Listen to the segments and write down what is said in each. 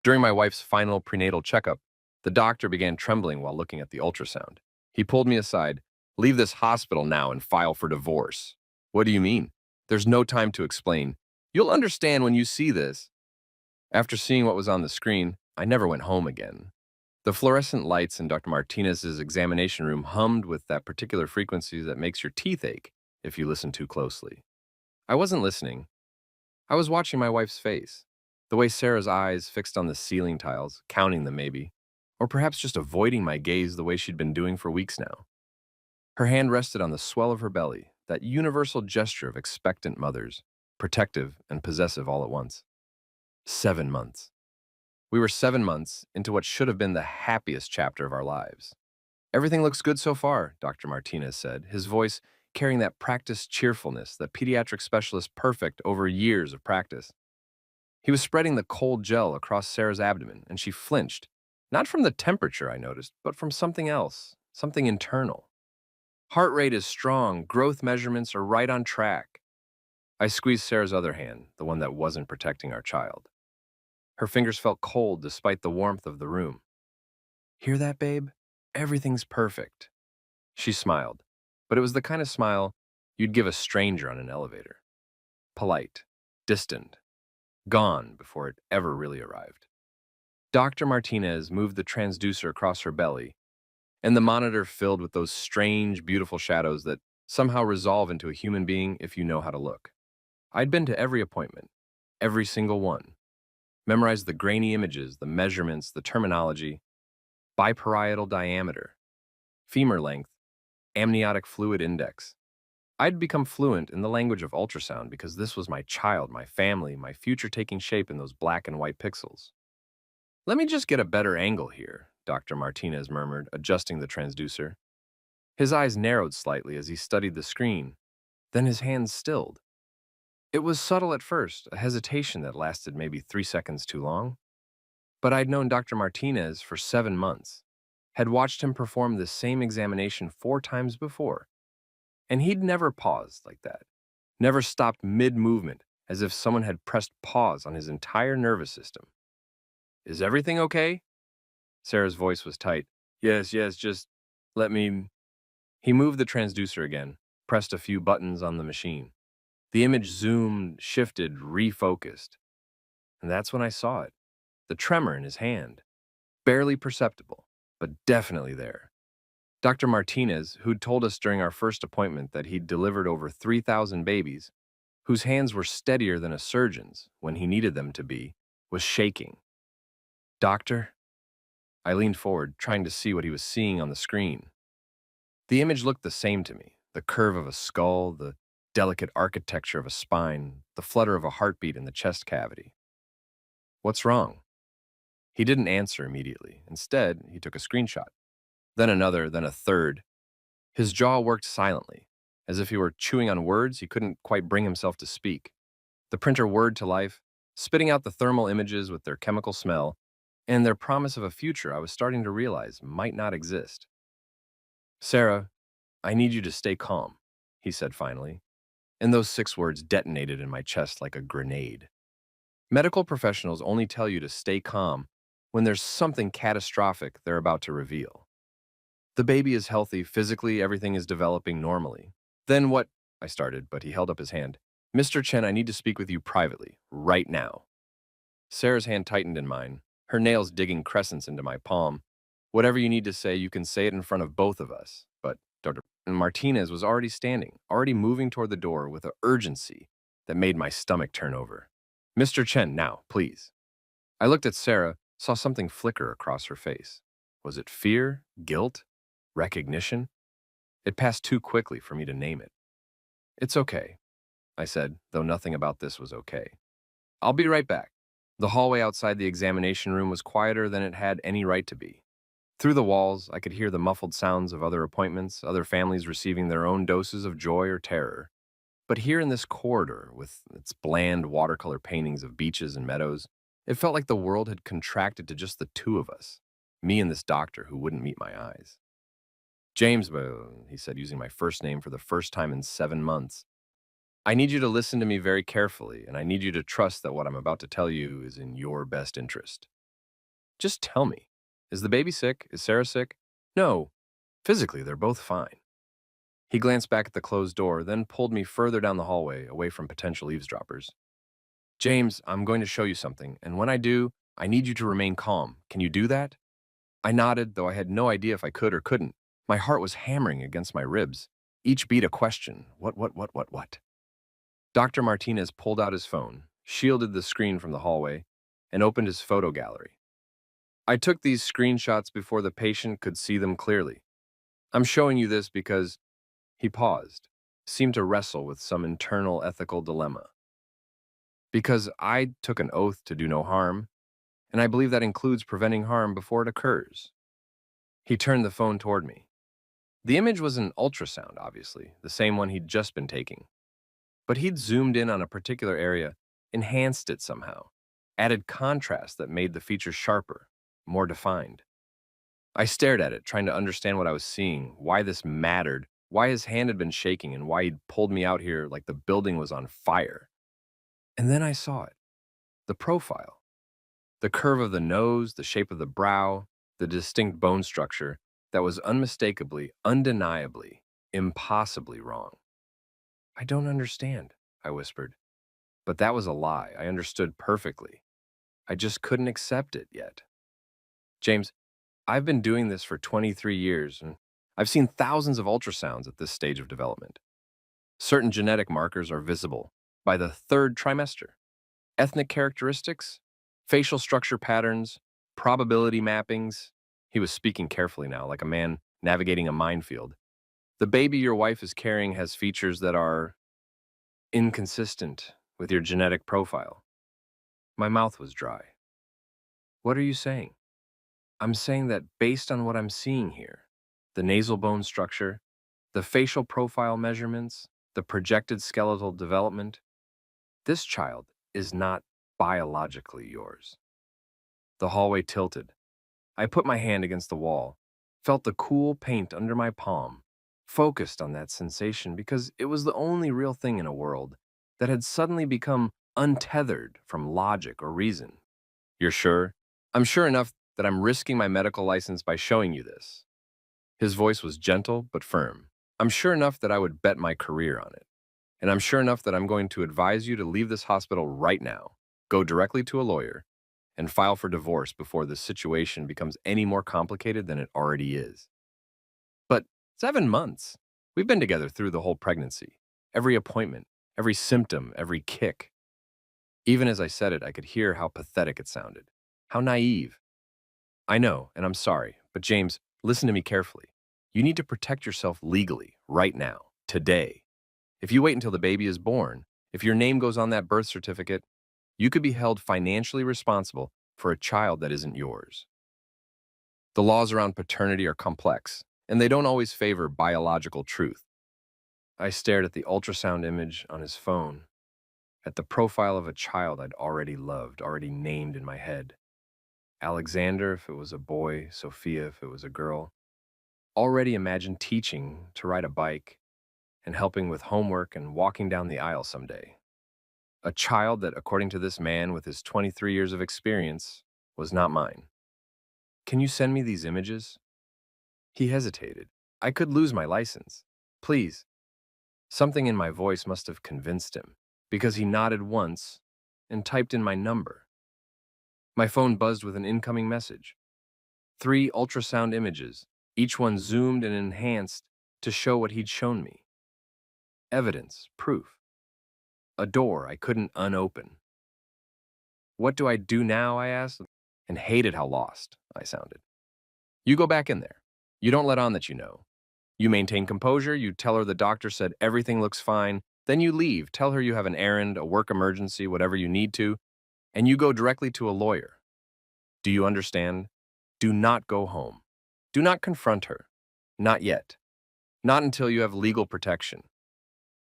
During my wife's final prenatal checkup, the doctor began trembling while looking at the ultrasound. He pulled me aside. Leave this hospital now and file for divorce. What do you mean? There's no time to explain. You'll understand when you see this. After seeing what was on the screen, I never went home again. The fluorescent lights in Dr. Martinez's examination room hummed with that particular frequency that makes your teeth ache if you listen too closely. I wasn't listening. I was watching my wife's face, the way Sarah's eyes fixed on the ceiling tiles, counting them maybe, or perhaps just avoiding my gaze the way she'd been doing for weeks now. Her hand rested on the swell of her belly, that universal gesture of expectant mothers, protective and possessive all at once. 7 months. We were 7 months into what should have been the happiest chapter of our lives. Everything looks good so far, Dr. Martinez said, his voice carrying that practiced cheerfulness that pediatric specialists perfect over years of practice. He was spreading the cold gel across Sarah's abdomen, and she flinched, not from the temperature I noticed, but from something else, something internal. Heart rate is strong, growth measurements are right on track. I squeezed Sarah's other hand, the one that wasn't protecting our child. Her fingers felt cold despite the warmth of the room. Hear that, babe? Everything's perfect. She smiled, but it was the kind of smile you'd give a stranger on an elevator. Polite, distant, gone before it ever really arrived. Dr. Martinez moved the transducer across her belly, and the monitor filled with those strange, beautiful shadows that somehow resolve into a human being if you know how to look. I'd been to every appointment, every single one, memorized the grainy images, the measurements, the terminology, biparietal diameter, femur length, amniotic fluid index. I'd become fluent in the language of ultrasound because this was my child, my family, my future taking shape in those black and white pixels. Let me just get a better angle here, Dr. Martinez murmured, adjusting the transducer. His eyes narrowed slightly as he studied the screen, then his hands stilled. It was subtle at first, a hesitation that lasted maybe 3 seconds too long. But I'd known Dr. Martinez for 7 months, had watched him perform the same examination 4 times before, and he'd never paused like that, never stopped mid-movement as if someone had pressed pause on his entire nervous system. Is everything okay? Sarah's voice was tight. Yes, just let me... He moved the transducer again, pressed a few buttons on the machine. The image zoomed, shifted, refocused. And that's when I saw it. The tremor in his hand. Barely perceptible, but definitely there. Dr. Martinez, who'd told us during our first appointment that he'd delivered over 3,000 babies, whose hands were steadier than a surgeon's when he needed them to be, was shaking. Doctor? I leaned forward, trying to see what he was seeing on the screen. The image looked the same to me, the curve of a skull, the delicate architecture of a spine, the flutter of a heartbeat in the chest cavity. What's wrong? He didn't answer immediately. Instead, he took a screenshot. Then another, then a third. His jaw worked silently, as if he were chewing on words he couldn't quite bring himself to speak. The printer whirred to life, spitting out the thermal images with their chemical smell, and their promise of a future I was starting to realize might not exist. Sarah, I need you to stay calm, he said finally, and those 6 words detonated in my chest like a grenade. Medical professionals only tell you to stay calm when there's something catastrophic they're about to reveal. The baby is healthy, physically, everything is developing normally. Then what? I started, but he held up his hand. Mr. Chen, I need to speak with you privately, right now. Sarah's hand tightened in mine, her nails digging crescents into my palm. Whatever you need to say, you can say it in front of both of us. But Dr. Martinez was already standing, already moving toward the door with an urgency that made my stomach turn over. Mr. Chen, now, please. I looked at Sarah, saw something flicker across her face. Was it fear, guilt, recognition? It passed too quickly for me to name it. It's okay, I said, though nothing about this was okay. I'll be right back. The hallway outside the examination room was quieter than it had any right to be. Through the walls, I could hear the muffled sounds of other appointments, other families receiving their own doses of joy or terror. But here in this corridor, with its bland watercolor paintings of beaches and meadows, it felt like the world had contracted to just the two of us, me and this doctor who wouldn't meet my eyes. James, he said, using my first name for the first time in 7 months. I need you to listen to me very carefully, and I need you to trust that what I'm about to tell you is in your best interest. Just tell me. Is the baby sick? Is Sarah sick? No. Physically, they're both fine. He glanced back at the closed door, then pulled me further down the hallway, away from potential eavesdroppers. James, I'm going to show you something, and when I do, I need you to remain calm. Can you do that? I nodded, though I had no idea if I could or couldn't. My heart was hammering against my ribs, each beat a question. What? Dr. Martinez pulled out his phone, shielded the screen from the hallway, and opened his photo gallery. I took these screenshots before the patient could see them clearly. I'm showing you this because he paused, seemed to wrestle with some internal ethical dilemma. Because I took an oath to do no harm, and I believe that includes preventing harm before it occurs. He turned the phone toward me. The image was an ultrasound, obviously, the same one he'd just been taking. But he'd zoomed in on a particular area, enhanced it somehow, added contrast that made the features sharper, more defined. I stared at it, trying to understand what I was seeing, why this mattered, why his hand had been shaking, and why he'd pulled me out here like the building was on fire. And then I saw it. The profile. The curve of the nose, the shape of the brow, the distinct bone structure that was unmistakably, undeniably, impossibly wrong. I don't understand, I whispered. But that was a lie. I understood perfectly. I just couldn't accept it yet. James, I've been doing this for 23 years, and I've seen thousands of ultrasounds at this stage of development. Certain genetic markers are visible by the third trimester. Ethnic characteristics, facial structure patterns, probability mappings. He was speaking carefully now, like a man navigating a minefield. The baby your wife is carrying has features that are inconsistent with your genetic profile. My mouth was dry. What are you saying? I'm saying that based on what I'm seeing here, the nasal bone structure, the facial profile measurements, the projected skeletal development, this child is not biologically yours. The hallway tilted. I put my hand against the wall, felt the cool paint under my palm, focused on that sensation because it was the only real thing in a world that had suddenly become untethered from logic or reason. You're sure? I'm sure enough that I'm risking my medical license by showing you this. His voice was gentle but firm. I'm sure enough that I would bet my career on it. And I'm sure enough that I'm going to advise you to leave this hospital right now, go directly to a lawyer, and file for divorce before the situation becomes any more complicated than it already is. But 7 months. We've been together through the whole pregnancy. Every appointment, every symptom, every kick. Even as I said it, I could hear how pathetic it sounded. How naive. I know, and I'm sorry, but James, listen to me carefully. You need to protect yourself legally, right now, today. If you wait until the baby is born, if your name goes on that birth certificate, you could be held financially responsible for a child that isn't yours. The laws around paternity are complex, and they don't always favor biological truth. I stared at the ultrasound image on his phone, at the profile of a child I'd already loved, already named in my head. Alexander if it was a boy, Sophia if it was a girl. Already imagined teaching to ride a bike and helping with homework and walking down the aisle someday. A child that, according to this man with his 23 years of experience, was not mine. Can you send me these images? He hesitated. I could lose my license. Please. Something in my voice must have convinced him, because he nodded once and typed in my number. My phone buzzed with an incoming message. 3 ultrasound images, each one zoomed and enhanced to show what he'd shown me. Evidence, proof. A door I couldn't unopen. What do I do now, I asked, and hated how lost I sounded. You go back in there. You don't let on that you know. You maintain composure, you tell her the doctor said everything looks fine, then you leave, tell her you have an errand, a work emergency, whatever you need to, and you go directly to a lawyer. Do you understand? Do not go home. Do not confront her. Not yet. Not until you have legal protection.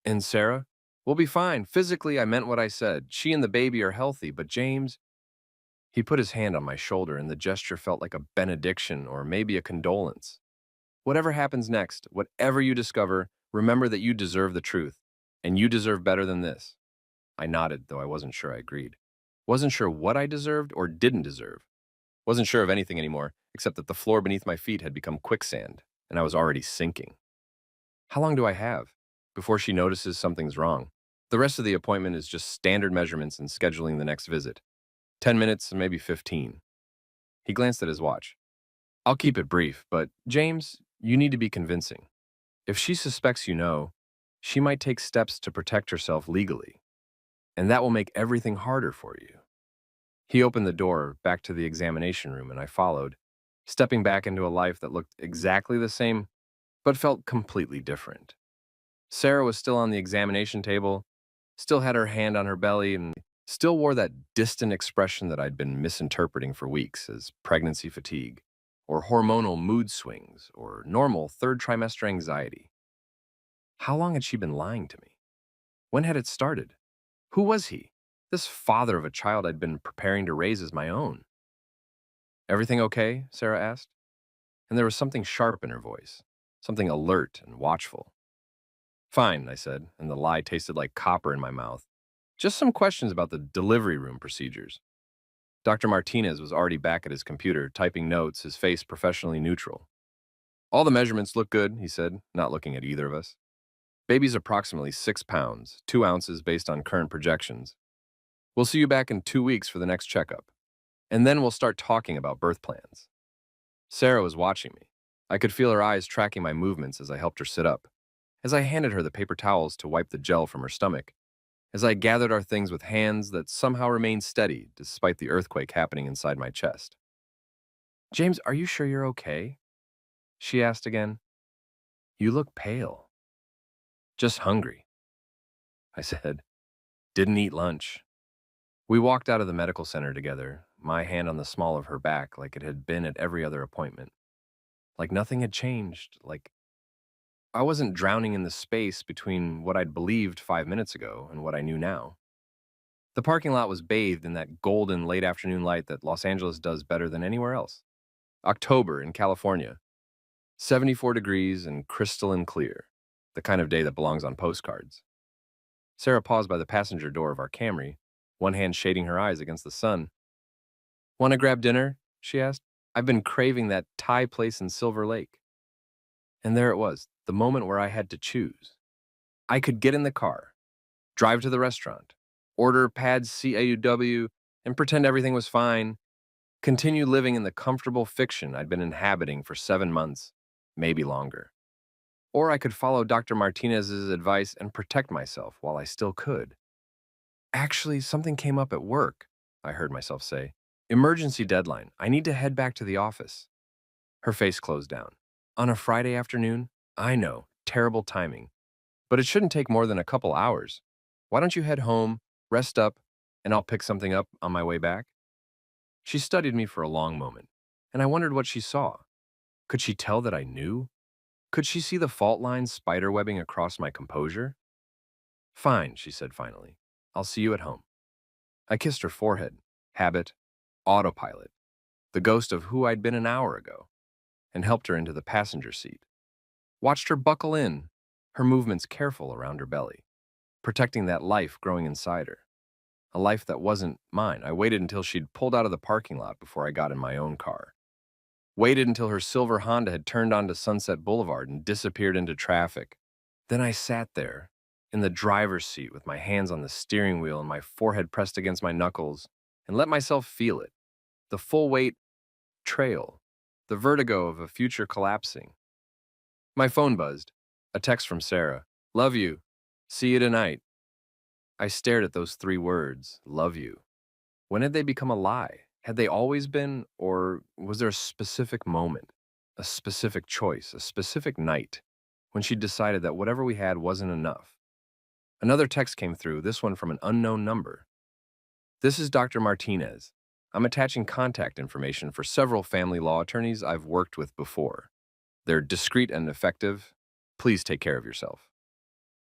And Sarah? We'll be fine. Physically, I meant what I said. She and the baby are healthy, but James... He put his hand on my shoulder, and the gesture felt like a benediction or maybe a condolence. Whatever happens next, whatever you discover, remember that you deserve the truth, and you deserve better than this. I nodded, though I wasn't sure I agreed. Wasn't sure what I deserved or didn't deserve. Wasn't sure of anything anymore, except that the floor beneath my feet had become quicksand, and I was already sinking. How long do I have before she notices something's wrong? The rest of the appointment is just standard measurements and scheduling the next visit. 10 minutes, maybe 15. He glanced at his watch. I'll keep it brief, but James, you need to be convincing. If she suspects you know, she might take steps to protect herself legally, and that will make everything harder for you. He opened the door back to the examination room, and I followed, stepping back into a life that looked exactly the same, but felt completely different. Sarah was still on the examination table, still had her hand on her belly, and still wore that distant expression that I'd been misinterpreting for weeks as pregnancy fatigue, or hormonal mood swings, or normal third trimester anxiety. How long had she been lying to me? When had it started? Who was he? This father of a child I'd been preparing to raise as my own. Everything okay? Sarah asked, and there was something sharp in her voice, something alert and watchful. Fine, I said, and the lie tasted like copper in my mouth. Just some questions about the delivery room procedures. Dr. Martinez was already back at his computer, typing notes, his face professionally neutral. All the measurements look good, he said, not looking at either of us. Baby's approximately 6 pounds, 2 ounces based on current projections. We'll see you back in 2 weeks for the next checkup, and then we'll start talking about birth plans. Sarah was watching me. I could feel her eyes tracking my movements as I helped her sit up, as I handed her the paper towels to wipe the gel from her stomach, as I gathered our things with hands that somehow remained steady despite the earthquake happening inside my chest. James, are you sure you're okay? She asked again. You look pale. Just hungry, I said. Didn't eat lunch. We walked out of the medical center together, my hand on the small of her back like it had been at every other appointment. Like nothing had changed, like I wasn't drowning in the space between what I'd believed 5 minutes ago and what I knew now. The parking lot was bathed in that golden late afternoon light that Los Angeles does better than anywhere else. October in California, 74 degrees and crystalline clear, the kind of day that belongs on postcards. Sarah paused by the passenger door of our Camry, one hand shading her eyes against the sun. Want to grab dinner? She asked. I've been craving that Thai place in Silver Lake. And there it was, the moment where I had to choose. I could get in the car, drive to the restaurant, order pads CAUW, and pretend everything was fine, continue living in the comfortable fiction I'd been inhabiting for 7 months, maybe longer. Or I could follow Dr. Martinez's advice and protect myself while I still could. Actually, something came up at work, I heard myself say. Emergency deadline. I need to head back to the office. Her face closed down. On a Friday afternoon? I know, terrible timing. But it shouldn't take more than a couple hours. Why don't you head home, rest up, and I'll pick something up on my way back? She studied me for a long moment, and I wondered what she saw. Could she tell that I knew? Could she see the fault lines spiderwebbing across my composure? Fine, she said finally. I'll see you at home. I kissed her forehead. Habit, autopilot, the ghost of who I'd been an hour ago, and helped her into the passenger seat. Watched her buckle in, her movements careful around her belly, protecting that life growing inside her. A life that wasn't mine. I waited until she'd pulled out of the parking lot before I got in my own car. Waited until her silver Honda had turned onto Sunset Boulevard and disappeared into traffic. Then I sat there, in the driver's seat with my hands on the steering wheel and my forehead pressed against my knuckles, and let myself feel it. The full weight trail, the vertigo of a future collapsing. My phone buzzed. A text from Sarah. Love you. See you tonight. I stared at those 3 words, love you. When had they become a lie? Had they always been, or was there a specific moment, a specific choice, a specific night, when she decided that whatever we had wasn't enough? Another text came through, this one from an unknown number. This is Dr. Martinez. I'm attaching contact information for several family law attorneys I've worked with before. They're discreet and effective. Please take care of yourself.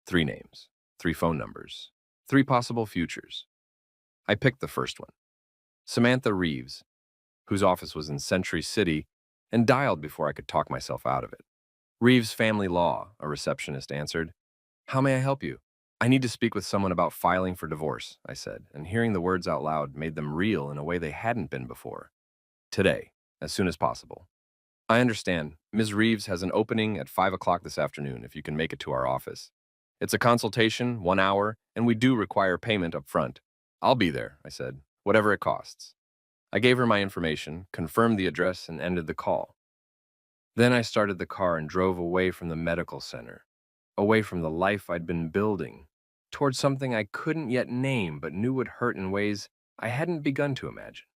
3 names, 3 phone numbers, 3 possible futures. I picked the first one. Samantha Reeves, whose office was in Century City, and dialed before I could talk myself out of it. Reeves Family Law, a receptionist answered. How may I help you? I need to speak with someone about filing for divorce, I said, and hearing the words out loud made them real in a way they hadn't been before. Today, as soon as possible. I understand. Ms. Reeves has an opening at 5 o'clock this afternoon if you can make it to our office. It's a consultation, 1 hour, and we do require payment up front. I'll be there, I said, whatever it costs. I gave her my information, confirmed the address, and ended the call. Then I started the car and drove away from the medical center, away from the life I'd been building, towards something I couldn't yet name but knew would hurt in ways I hadn't begun to imagine.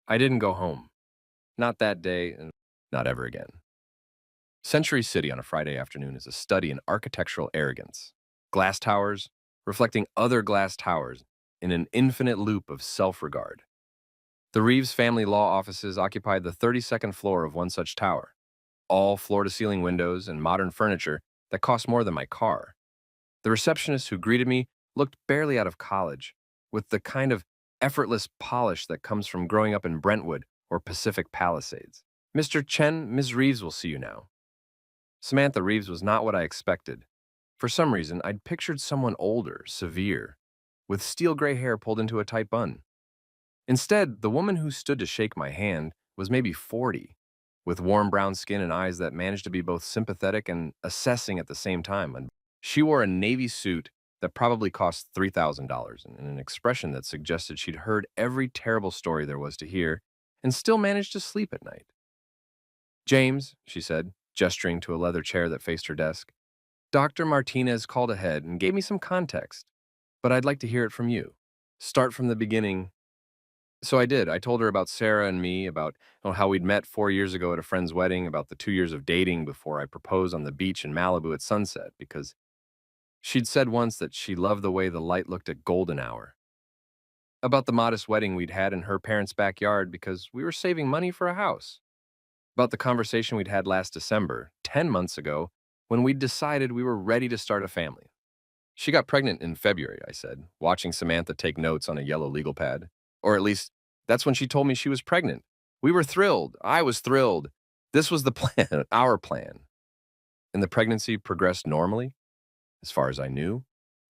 I didn't go home. Not that day, and not ever again. Century City on a Friday afternoon is a study in architectural arrogance. Glass towers reflecting other glass towers in an infinite loop of self-regard. The Reeves family law offices occupied the 32nd floor of one such tower, all floor-to-ceiling windows and modern furniture that cost more than my car. The receptionist who greeted me looked barely out of college, with the kind of effortless polish that comes from growing up in Brentwood or Pacific Palisades. Mr. Chen, Ms. Reeves will see you now. Samantha Reeves was not what I expected. For some reason, I'd pictured someone older, severe, with steel gray hair pulled into a tight bun. Instead, the woman who stood to shake my hand was maybe 40, with warm brown skin and eyes that managed to be both sympathetic and assessing at the same time. And she wore a navy suit that probably cost $3,000 and an expression that suggested she'd heard every terrible story there was to hear and still managed to sleep at night. James, she said, gesturing to a leather chair that faced her desk, Dr. Martinez called ahead and gave me some context, but I'd like to hear it from you. Start from the beginning. So I did. I told her about Sarah and me, about how we'd met 4 years ago at a friend's wedding, about the 2 years of dating before I proposed on the beach in Malibu at sunset, because she'd said once that she loved the way the light looked at golden hour. About the modest wedding we'd had in her parents' backyard because we were saving money for a house. About the conversation we'd had last December, 10 months ago, when we'd decided we were ready to start a family. She got pregnant in February, I said, watching Samantha take notes on a yellow legal pad. Or at least, that's when she told me she was pregnant. We were thrilled. I was thrilled. This was the plan, our plan. And the pregnancy progressed normally, as far as I knew.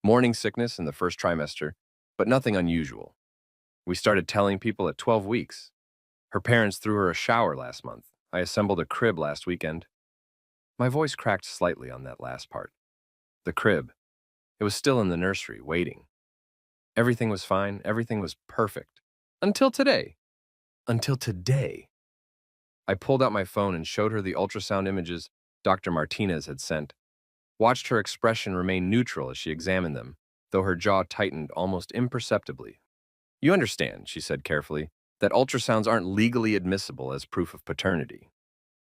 Morning sickness in the first trimester, but nothing unusual. We started telling people at 12 weeks. Her parents threw her a shower last month. I assembled a crib last weekend. My voice cracked slightly on that last part. The crib. It was still in the nursery, waiting. Everything was fine. Everything was perfect. Until today. Until today. I pulled out my phone and showed her the ultrasound images Dr. Martinez had sent. Watched her expression remain neutral as she examined them, though her jaw tightened almost imperceptibly. You understand, she said carefully, that ultrasounds aren't legally admissible as proof of paternity.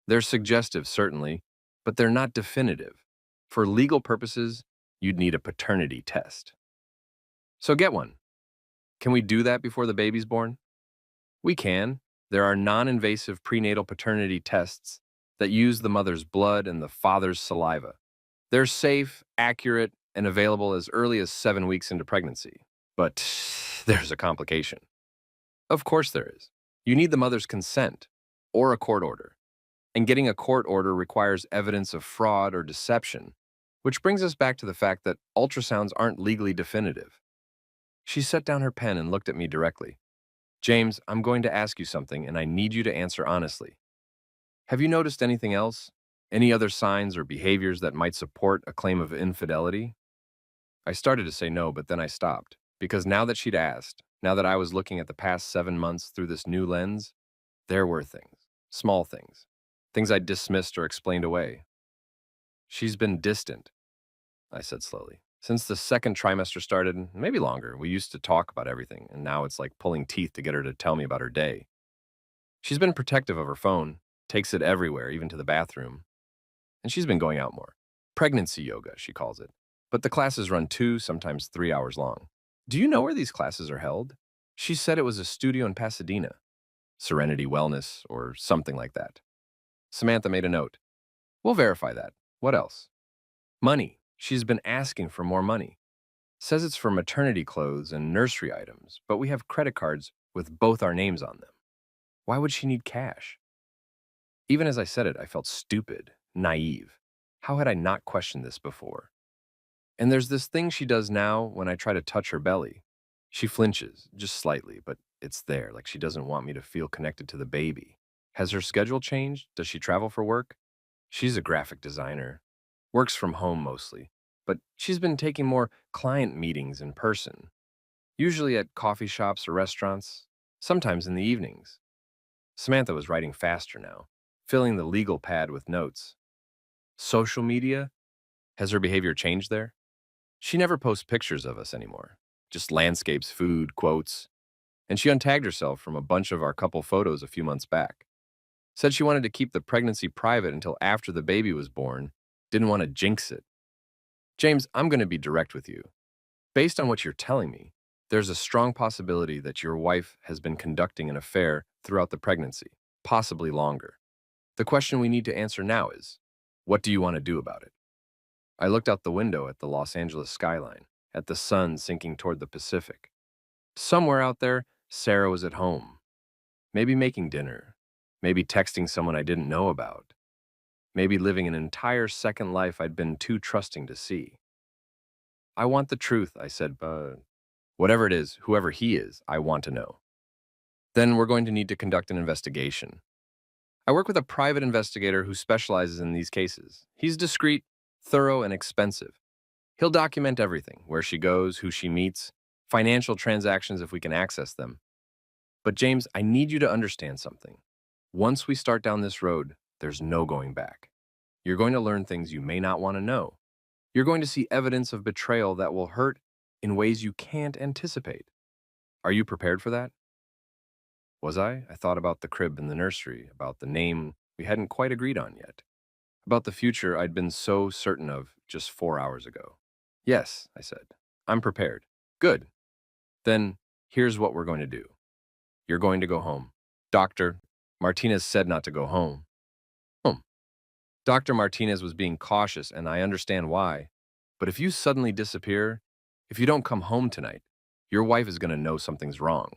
They're suggestive, certainly, but they're not definitive. For legal purposes, you'd need a paternity test. So get one. Can we do that before the baby's born? We can. There are non-invasive prenatal paternity tests that use the mother's blood and the father's saliva. They're safe, accurate, and available as early as 7 weeks into pregnancy. But there's a complication. Of course there is. You need the mother's consent or a court order. And getting a court order requires evidence of fraud or deception, which brings us back to the fact that ultrasounds aren't legally definitive. She set down her pen and looked at me directly. James, I'm going to ask you something, and I need you to answer honestly. Have you noticed anything else? Any other signs or behaviors that might support a claim of infidelity? I started to say no, but then I stopped, because now that she'd asked, now that I was looking at the past 7 months through this new lens, there were things, small things I'd dismissed or explained away. She's been distant, I said slowly. Since the second trimester started, maybe longer, we used to talk about everything, and now it's like pulling teeth to get her to tell me about her day. She's been protective of her phone, takes it everywhere, even to the bathroom. And she's been going out more. Pregnancy yoga, she calls it. But the classes run 2, sometimes 3 hours long. Do you know where these classes are held? She said it was a studio in Pasadena. Serenity Wellness, or something like that. Samantha made a note. We'll verify that. What else? Money. She's been asking for more money. Says it's for maternity clothes and nursery items, but we have credit cards with both our names on them. Why would she need cash? Even as I said it, I felt stupid, naive. How had I not questioned this before? And there's this thing she does now when I try to touch her belly. She flinches, just slightly, but It's there, like she doesn't want me to feel connected to the baby. Has her schedule changed? Does she travel for work? She's a graphic designer, works from home mostly, but she's been taking more client meetings in person, usually at coffee shops or restaurants, sometimes in the evenings. Samantha was writing faster now, filling the legal pad with notes. Social media? Has her behavior changed there? She never posts pictures of us anymore, just landscapes, food, quotes, and she untagged herself from a bunch of our couple photos a few months back. Said she wanted to keep the pregnancy private until after the baby was born, didn't want to jinx it. James, I'm going to be direct with you. Based on what you're telling me, there's a strong possibility that your wife has been conducting an affair throughout the pregnancy, possibly longer. The question we need to answer now is, what do you want to do about it? I looked out the window at the Los Angeles skyline, at the sun sinking toward the Pacific. Somewhere out there, Sarah was at home, maybe making dinner, maybe texting someone I didn't know about, maybe living an entire second life I'd been too trusting to see. I want the truth, I said, but whatever it is, whoever he is, I want to know. Then we're going to need to conduct an investigation. I work with a private investigator who specializes in these cases. He's discreet, thorough, and expensive. He'll document everything, where she goes, who she meets, financial transactions if we can access them. But James, I need you to understand something. Once we start down this road, there's no going back. You're going to learn things you may not want to know. You're going to see evidence of betrayal that will hurt in ways you can't anticipate. Are you prepared for that? Was I? I thought about the crib in the nursery, about the name we hadn't quite agreed on yet, about the future I'd been so certain of just 4 hours ago. Yes, I said. I'm prepared. Good. Then here's what we're going to do. You're going to go home. Dr. Martinez said not to go home. Home. Dr. Martinez was being cautious, and I understand why. But if you suddenly disappear, if you don't come home tonight, your wife is going to know something's wrong.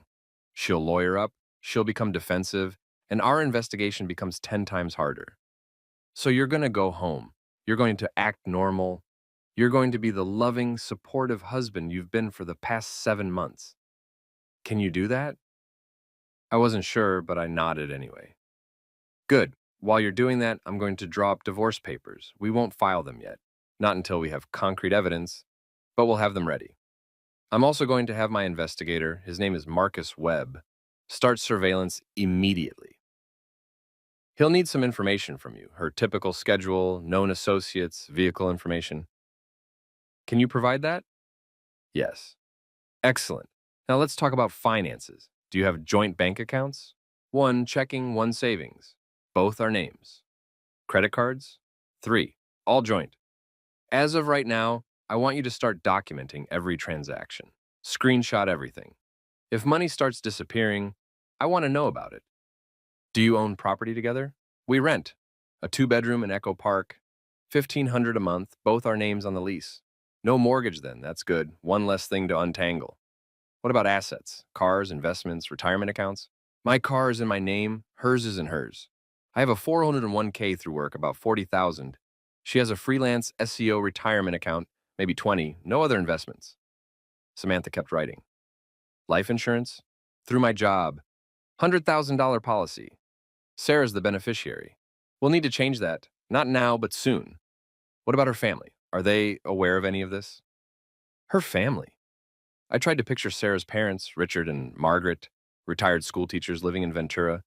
She'll lawyer up, she'll become defensive, and our investigation becomes 10 times harder. So you're going to go home. You're going to act normal. You're going to be the loving, supportive husband you've been for the past 7 months. Can you do that? I wasn't sure, but I nodded anyway. Good. While you're doing that, I'm going to draw up divorce papers. We won't file them yet. Not until we have concrete evidence, but we'll have them ready. I'm also going to have my investigator, his name is Marcus Webb, start surveillance immediately. He'll need some information from you, her typical schedule, known associates, vehicle information. Can you provide that? Yes. Excellent. Now let's talk about finances. Do you have joint bank accounts? One checking, one savings. Both are names. Credit cards? 3. All joint. As of right now, I want you to start documenting every transaction. Screenshot everything. If money starts disappearing, I want to know about it. Do you own property together? We rent. A 2-bedroom in Echo Park, $1,500 a month, both our names on the lease. No mortgage then, that's good. One less thing to untangle. What about assets? Cars, investments, retirement accounts? My car is in my name, hers is in hers. I have a 401k through work, about 40,000. She has a freelance SEO retirement account, maybe 20, no other investments. Samantha kept writing. Life insurance? Through my job. $100,000 policy. Sarah's the beneficiary. We'll need to change that. Not now, but soon. What about her family? Are they aware of any of this? Her family? I tried to picture Sarah's parents, Richard and Margaret, retired school teachers living in Ventura.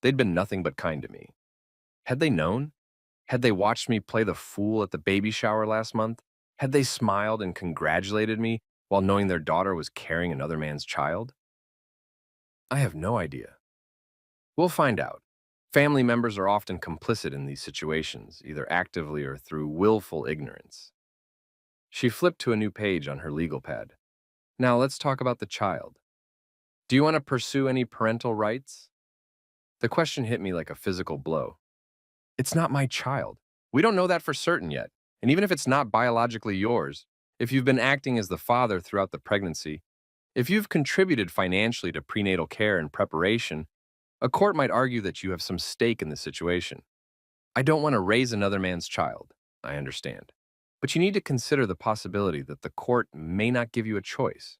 They'd been nothing but kind to me. Had they known? Had they watched me play the fool at the baby shower last month? Had they smiled and congratulated me while knowing their daughter was carrying another man's child? I have no idea. We'll find out. Family members are often complicit in these situations, either actively or through willful ignorance. She flipped to a new page on her legal pad. Now let's talk about the child. Do you want to pursue any parental rights? The question hit me like a physical blow. It's not my child. We don't know that for certain yet. And even if it's not biologically yours, if you've been acting as the father throughout the pregnancy, if you've contributed financially to prenatal care and preparation, a court might argue that you have some stake in the situation. I don't want to raise another man's child, I understand. But you need to consider the possibility that the court may not give you a choice.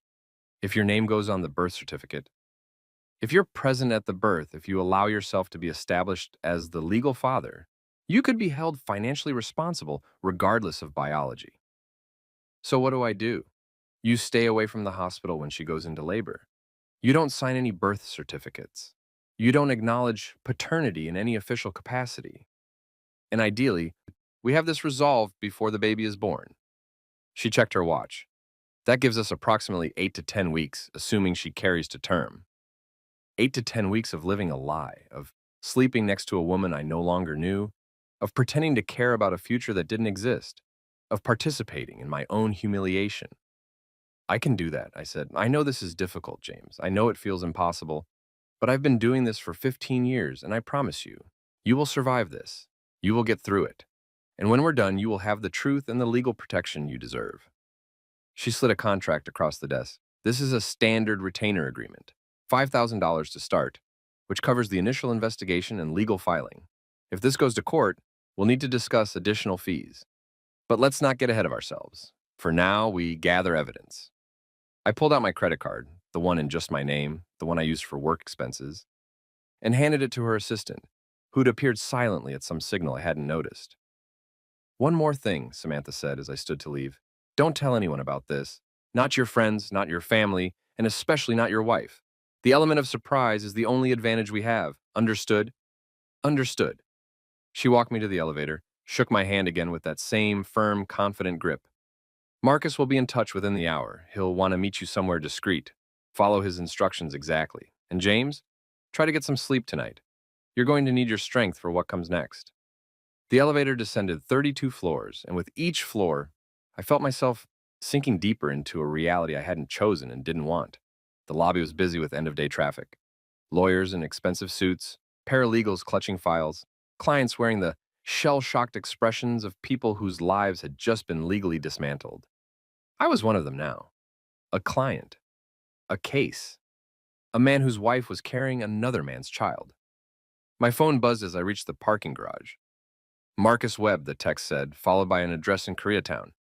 If your name goes on the birth certificate, If you're present at the birth, if you allow yourself to be established as the legal father, you could be held financially responsible regardless of biology. So what do I do? You stay away from the hospital when she goes into labor. You don't sign any birth certificates. You don't acknowledge paternity in any official capacity. And ideally, we have this resolved before the baby is born. She checked her watch. That gives us approximately 8 to 10 weeks, assuming she carries to term. 8 to 10 weeks of living a lie, of sleeping next to a woman I no longer knew, of pretending to care about a future that didn't exist, of participating in my own humiliation. I can do that, I said. I know this is difficult, James. I know it feels impossible, but I've been doing this for 15 years, and I promise you, you will survive this. You will get through it. And when we're done, you will have the truth and the legal protection you deserve. She slid a contract across the desk. This is a standard retainer agreement. $5,000 to start, which covers the initial investigation and legal filing. If this goes to court, we'll need to discuss additional fees. But let's not get ahead of ourselves. For now, we gather evidence. I pulled out my credit card, the one in just my name, the one I used for work expenses, and handed it to her assistant, who'd appeared silently at some signal I hadn't noticed. One more thing, Samantha said as I stood to leave. Don't tell anyone about this. Not your friends, not your family, and especially not your wife. The element of surprise is the only advantage we have. Understood? Understood. She walked me to the elevator, shook my hand again with that same firm, confident grip. Marcus will be in touch within the hour. He'll want to meet you somewhere discreet. Follow his instructions exactly. And James, try to get some sleep tonight. You're going to need your strength for what comes next. The elevator descended 32 floors, and with each floor, I felt myself sinking deeper into a reality I hadn't chosen and didn't want. The lobby was busy with end-of-day traffic. Lawyers in expensive suits, paralegals clutching files, clients wearing the shell-shocked expressions of people whose lives had just been legally dismantled. I was one of them now. A client. A case. A man whose wife was carrying another man's child. My phone buzzed as I reached the parking garage. Marcus Webb, the text said, followed by an address in Koreatown.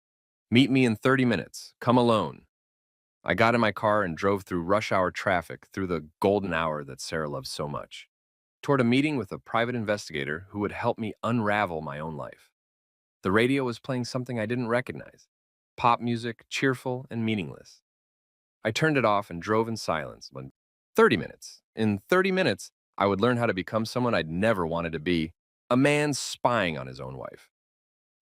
Meet me in 30 minutes. Come alone. I got in my car and drove through rush hour traffic through the golden hour that Sarah loves so much, toward a meeting with a private investigator who would help me unravel my own life. The radio was playing something I didn't recognize. Pop music, cheerful and meaningless. I turned it off and drove in silence. When 30 minutes. In 30 minutes, I would learn how to become someone I'd never wanted to be, a man spying on his own wife.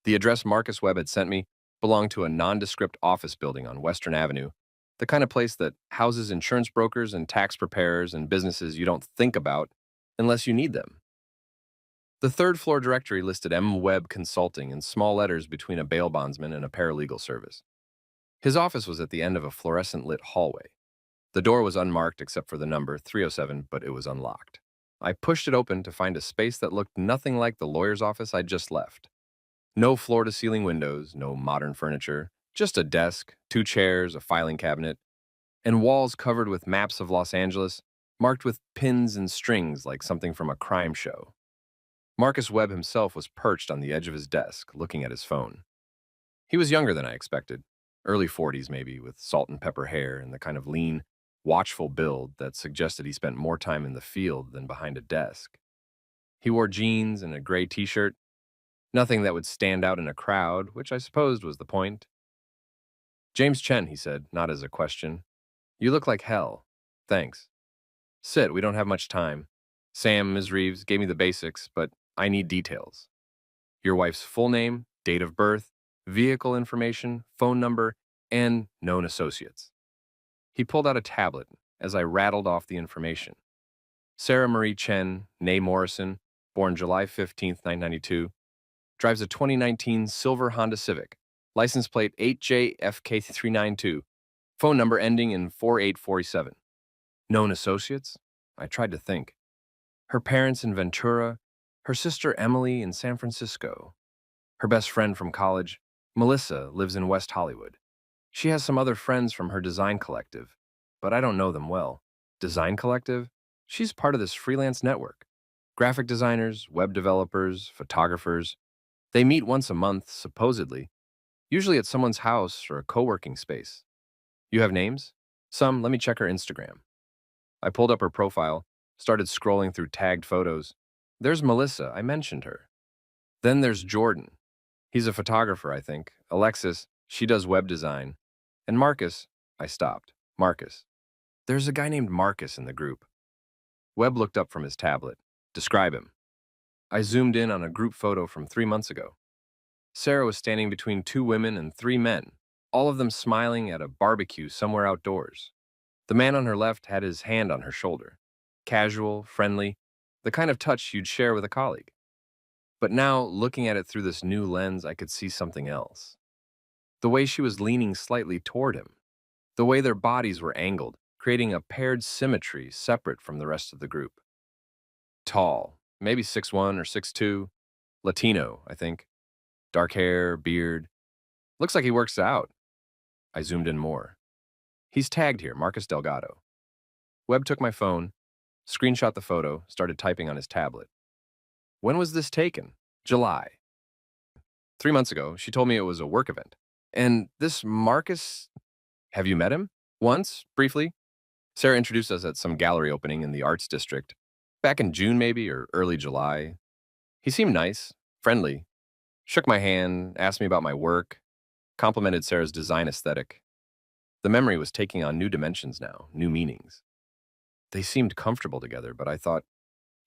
The address Marcus Webb had sent me belonged to a nondescript office building on Western Avenue, the kind of place that houses insurance brokers and tax preparers and businesses you don't think about unless you need them. The third floor directory listed M. Webb Consulting in small letters between a bail bondsman and a paralegal service. His office was at the end of a fluorescent lit hallway. The door was unmarked except for the number 307, but it was unlocked. I pushed it open to find a space that looked nothing like the lawyer's office I'd just left. No floor-to-ceiling windows, no modern furniture, just a desk, 2 chairs, a filing cabinet, and walls covered with maps of Los Angeles, marked with pins and strings like something from a crime show. Marcus Webb himself was perched on the edge of his desk, looking at his phone. He was younger than I expected, early 40s maybe, with salt and pepper hair and the kind of lean, watchful build that suggested he spent more time in the field than behind a desk. He wore jeans and a gray t-shirt, nothing that would stand out in a crowd, which I supposed was the point. James Chen, he said, not as a question. You look like hell. Thanks. Sit, we don't have much time. Sam, Ms. Reeves, gave me the basics, but I need details. Your wife's full name, date of birth, vehicle information, phone number, and known associates. He pulled out a tablet as I rattled off the information. Sarah Marie Chen, née Morrison, born July 15th, 1992, drives a 2019 silver Honda Civic, license plate 8JFK392, phone number ending in 4847. Known associates? I tried to think. Her parents in Ventura, her sister Emily in San Francisco. Her best friend from college, Melissa, lives in West Hollywood. She has some other friends from her design collective, but I don't know them well. Design collective? She's part of this freelance network. Graphic designers, web developers, photographers. They meet once a month, supposedly, usually at someone's house or a co-working space. You have names? Some, let me check her Instagram. I pulled up her profile, started scrolling through tagged photos. There's Melissa, I mentioned her. Then there's Jordan. He's a photographer, I think. Alexis, she does web design. And Marcus, I stopped. Marcus. There's a guy named Marcus in the group. Webb looked up from his tablet. Describe him. I zoomed in on a group photo from 3 months ago. Sarah was standing between 2 women and 3 men, all of them smiling at a barbecue somewhere outdoors. The man on her left had his hand on her shoulder. Casual, friendly, the kind of touch you'd share with a colleague. But now, looking at it through this new lens, I could see something else. The way she was leaning slightly toward him. The way their bodies were angled, creating a paired symmetry separate from the rest of the group. Tall, maybe 6'1" or 6'2", Latino, I think. Dark hair, beard. Looks like he works out. I zoomed in more. He's tagged here, Marcus Delgado. Webb took my phone, screenshot the photo, started typing on his tablet. When was this taken? July. 3 months ago, she told me it was a work event. And this Marcus, have you met him? Once, briefly. Sarah introduced us at some gallery opening in the Arts District. Back in June, maybe, or early July. He seemed nice, friendly. Shook my hand, asked me about my work, complimented Sarah's design aesthetic. The memory was taking on new dimensions now, new meanings. They seemed comfortable together, but I thought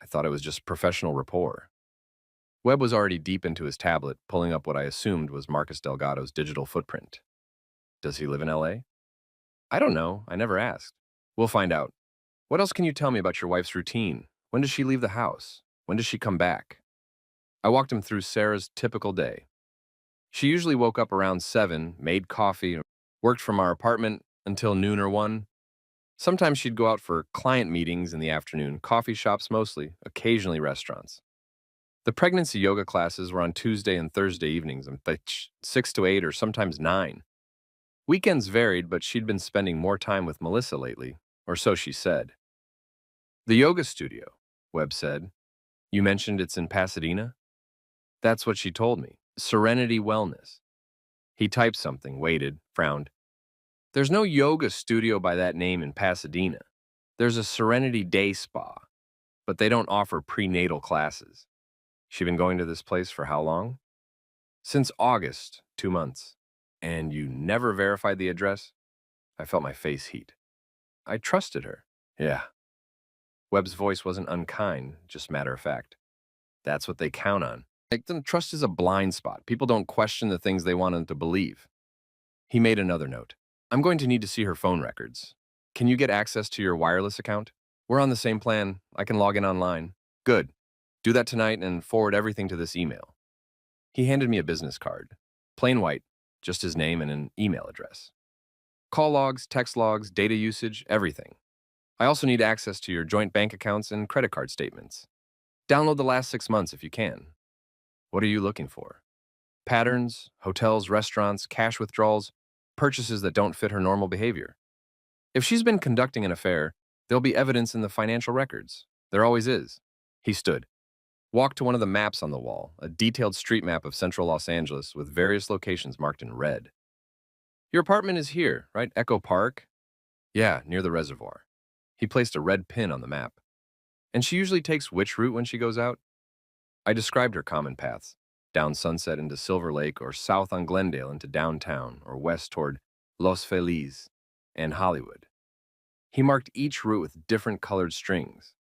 it was just professional rapport. Webb was already deep into his tablet, pulling up what I assumed was Marcus Delgado's digital footprint. Does he live in LA? I don't know. I never asked. We'll find out. What else can you tell me about your wife's routine? When does she leave the house? When does she come back? I walked him through Sarah's typical day. She usually woke up around 7, made coffee, worked from our apartment until noon or 1. Sometimes she'd go out for client meetings in the afternoon, coffee shops mostly, occasionally restaurants. The pregnancy yoga classes were on Tuesday and Thursday evenings, 6 to 8 or sometimes 9. Weekends varied, but she'd been spending more time with Melissa lately, or so she said. The yoga studio, Webb said. You mentioned it's in Pasadena? That's what she told me. Serenity Wellness. He typed something, waited, frowned. There's no yoga studio by that name in Pasadena. There's a Serenity Day Spa, but they don't offer prenatal classes. She been going to this place for how long? Since August, 2 months. And you never verified the address? I felt my face heat. I trusted her. Yeah. Webb's voice wasn't unkind, just matter of fact. That's what they count on. Trust is a blind spot. People don't question the things they want them to believe. He made another note. I'm going to need to see her phone records. Can you get access to your wireless account? We're on the same plan. I can log in online. Good. Do that tonight and forward everything to this email. He handed me a business card. Plain white, just his name and an email address. Call logs, text logs, data usage, everything. I also need access to your joint bank accounts and credit card statements. Download the last 6 months if you can. What are you looking for? Patterns, hotels, restaurants, cash withdrawals, purchases that don't fit her normal behavior. If she's been conducting an affair, there'll be evidence in the financial records. There always is. He stood. Walked to one of the maps on the wall, a detailed street map of central Los Angeles with various locations marked in red. Your apartment is here, right? Echo Park? Yeah, near the reservoir. He placed a red pin on the map. And she usually takes which route when she goes out? I described her common paths, down Sunset into Silver Lake or south on Glendale into downtown or west toward Los Feliz and Hollywood. He marked each route with different colored strings.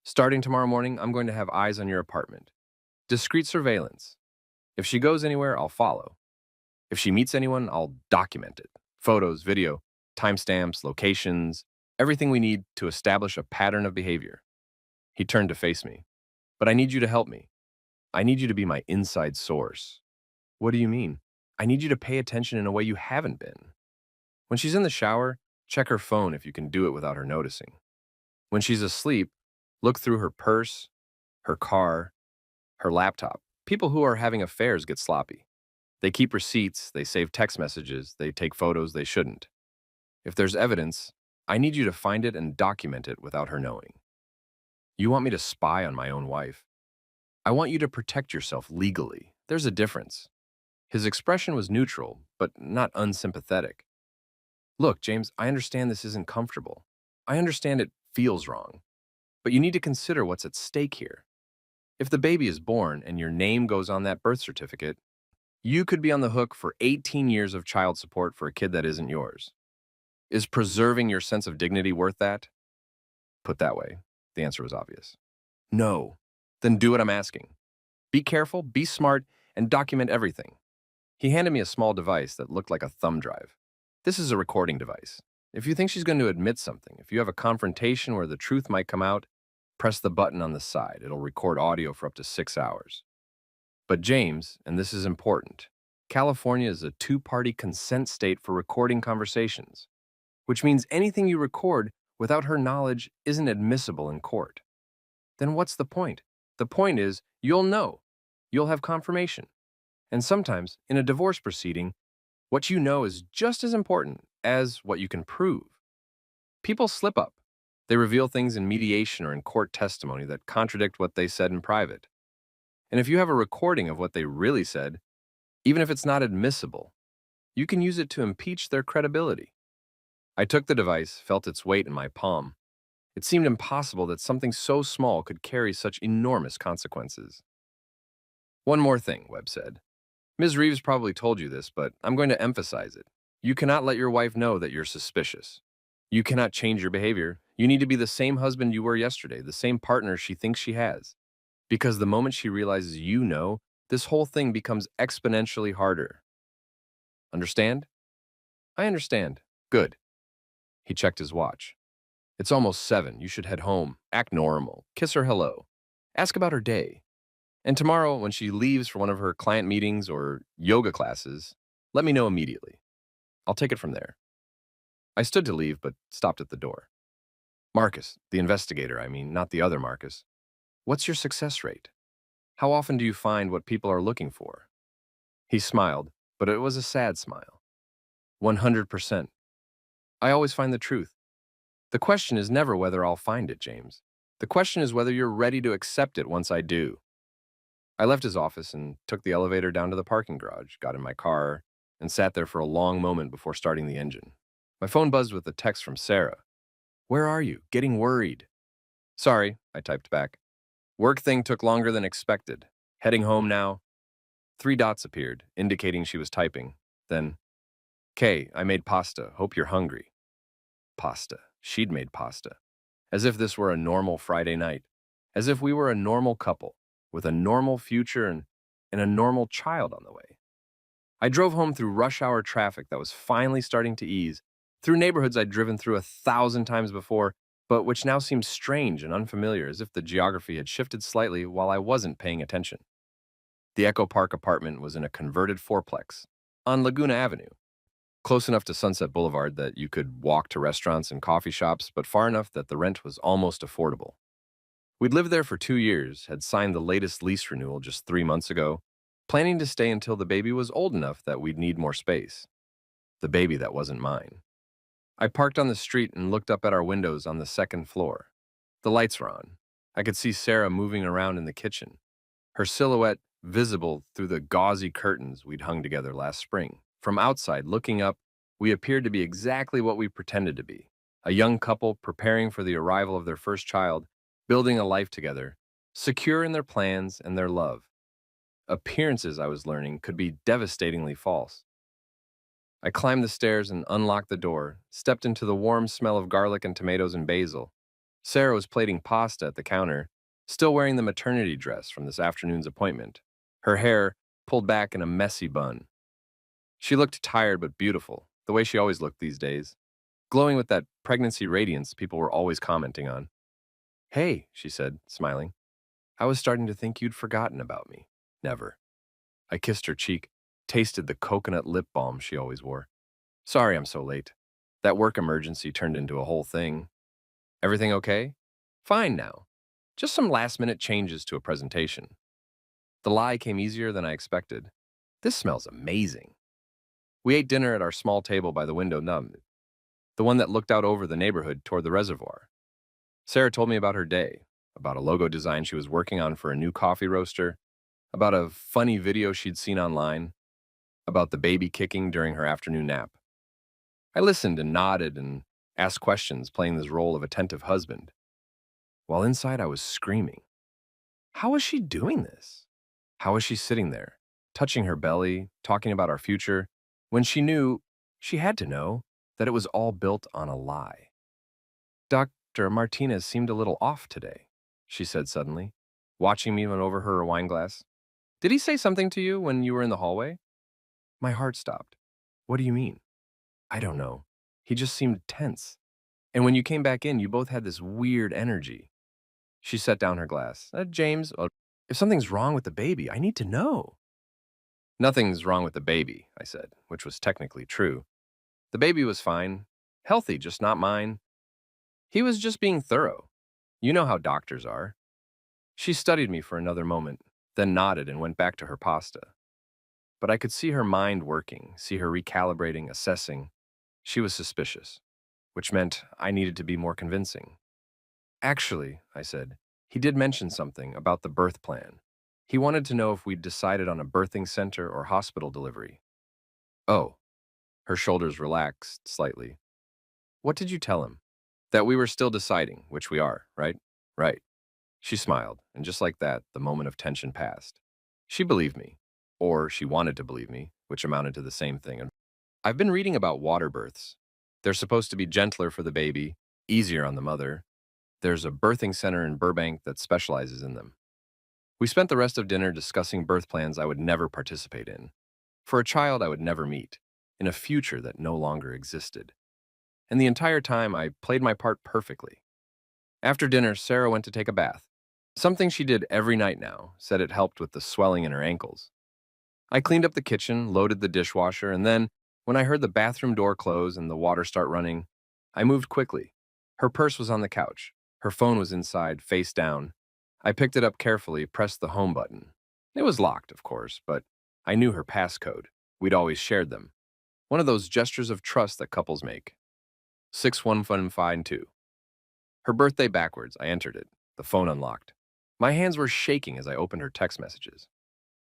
Starting tomorrow morning, I'm going to have eyes on your apartment. Discreet surveillance. If she goes anywhere, I'll follow. If she meets anyone, I'll document it. Photos, video, timestamps, locations, everything we need to establish a pattern of behavior. He turned to face me. But I need you to help me. I need you to be my inside source. What do you mean? I need you to pay attention in a way you haven't been. When she's in the shower, check her phone if you can do it without her noticing. When she's asleep, look through her purse, her car, her laptop. People who are having affairs get sloppy. They keep receipts, they save text messages, they take photos they shouldn't. If there's evidence, I need you to find it and document it without her knowing. You want me to spy on my own wife? I want you to protect yourself legally. There's a difference. His expression was neutral, but not unsympathetic. Look, James, I understand this isn't comfortable. I understand it feels wrong. But you need to consider what's at stake here. If the baby is born and your name goes on that birth certificate, you could be on the hook for 18 years of child support for a kid that isn't yours. Is preserving your sense of dignity worth that? Put that way, the answer was obvious. No. Then do what I'm asking. Be careful, be smart, and document everything. He handed me a small device that looked like a thumb drive. This is a recording device. If you think she's going to admit something, if you have a confrontation where the truth might come out, press the button on the side. It'll record audio for up to 6 hours. But James, and this is important, California is a two-party consent state for recording conversations, which means anything you record without her knowledge isn't admissible in court. Then what's the point? The point is, you'll know. You'll have confirmation. And sometimes, in a divorce proceeding, what you know is just as important as what you can prove. People slip up. They reveal things in mediation or in court testimony that contradict what they said in private. And if you have a recording of what they really said, even if it's not admissible, you can use it to impeach their credibility. I took the device, felt its weight in my palm. It seemed impossible that something so small could carry such enormous consequences. One more thing, Webb said. Ms. Reeves probably told you this, but I'm going to emphasize it. You cannot let your wife know that you're suspicious. You cannot change your behavior. You need to be the same husband you were yesterday, the same partner she thinks she has. Because the moment she realizes you know, this whole thing becomes exponentially harder. Understand? I understand. Good. He checked his watch. It's almost 7. You should head home, act normal, kiss her hello, ask about her day. And tomorrow, when she leaves for one of her client meetings or yoga classes, let me know immediately. I'll take it from there. I stood to leave, but stopped at the door. Marcus, the investigator, not the other Marcus. What's your success rate? How often do you find what people are looking for? He smiled, but it was a sad smile. 100%. I always find the truth. The question is never whether I'll find it, James. The question is whether you're ready to accept it once I do. I left his office and took the elevator down to the parking garage, got in my car, and sat there for a long moment before starting the engine. My phone buzzed with a text from Sarah. Where are you? Getting worried. Sorry, I typed back. Work thing took longer than expected. Heading home now. 3 dots appeared, indicating she was typing. Then, Kay, I made pasta. Hope you're hungry. Pasta. She'd made pasta. As if this were a normal Friday night. As if we were a normal couple, with a normal future and a normal child on the way. I drove home through rush hour traffic that was finally starting to ease, through neighborhoods I'd driven through 1,000 times before, but which now seemed strange and unfamiliar, as if the geography had shifted slightly while I wasn't paying attention. The Echo Park apartment was in a converted fourplex on Laguna Avenue, close enough to Sunset Boulevard that you could walk to restaurants and coffee shops, but far enough that the rent was almost affordable. We'd lived there for 2 years, had signed the latest lease renewal just 3 months ago, planning to stay until the baby was old enough that we'd need more space. The baby that wasn't mine. I parked on the street and looked up at our windows on the 2nd floor. The lights were on. I could see Sarah moving around in the kitchen, her silhouette visible through the gauzy curtains we'd hung together last spring. From outside, looking up, we appeared to be exactly what we pretended to be. A young couple preparing for the arrival of their first child, building a life together, secure in their plans and their love. Appearances, I was learning, could be devastatingly false. I climbed the stairs and unlocked the door, stepped into the warm smell of garlic and tomatoes and basil. Sarah was plating pasta at the counter, still wearing the maternity dress from this afternoon's appointment, her hair pulled back in a messy bun. She looked tired but beautiful, the way she always looked these days, glowing with that pregnancy radiance people were always commenting on. Hey, she said, smiling. I was starting to think you'd forgotten about me. Never. I kissed her cheek, tasted the coconut lip balm she always wore. Sorry I'm so late. That work emergency turned into a whole thing. Everything okay? Fine now. Just some last-minute changes to a presentation. The lie came easier than I expected. This smells amazing. We ate dinner at our small table by the window, the one that looked out over the neighborhood toward the reservoir. Sarah told me about her day, about a logo design she was working on for a new coffee roaster, about a funny video she'd seen online, about the baby kicking during her afternoon nap. I listened and nodded and ask questions, playing this role of attentive husband, while inside I was screaming. How was she doing this? How was she sitting there, touching her belly, talking about our future, when she knew, she had to know, that it was all built on a lie? Dr. Martinez seemed a little off today, she said suddenly, watching me over her wine glass. Did he say something to you when you were in the hallway? My heart stopped. What do you mean? I don't know. He just seemed tense. And when you came back in, you both had this weird energy. She set down her glass. James, if something's wrong with the baby, I need to know. Nothing's wrong with the baby, I said, which was technically true. The baby was fine. Healthy, just not mine. He was just being thorough. You know how doctors are. She studied me for another moment, then nodded and went back to her pasta. But I could see her mind working, see her recalibrating, assessing. She was suspicious, which meant I needed to be more convincing. Actually, I said, he did mention something about the birth plan. He wanted to know if we'd decided on a birthing center or hospital delivery. Oh, her shoulders relaxed slightly. What did you tell him? That we were still deciding, which we are, right? Right. She smiled, and just like that, the moment of tension passed. She believed me, or she wanted to believe me, which amounted to the same thing. I've been reading about water births. They're supposed to be gentler for the baby, easier on the mother. There's a birthing center in Burbank that specializes in them. We spent the rest of dinner discussing birth plans I would never participate in, for a child I would never meet, in a future that no longer existed. And the entire time, I played my part perfectly. After dinner, Sarah went to take a bath. Something she did every night now, said it helped with the swelling in her ankles. I cleaned up the kitchen, loaded the dishwasher, and then, when I heard the bathroom door close and the water start running, I moved quickly. Her purse was on the couch. Her phone was inside, face down. I picked it up carefully, pressed the home button. It was locked, of course, but I knew her passcode. We'd always shared them. One of those gestures of trust that couples make. 61552. Her birthday backwards, I entered it. The phone unlocked. My hands were shaking as I opened her text messages.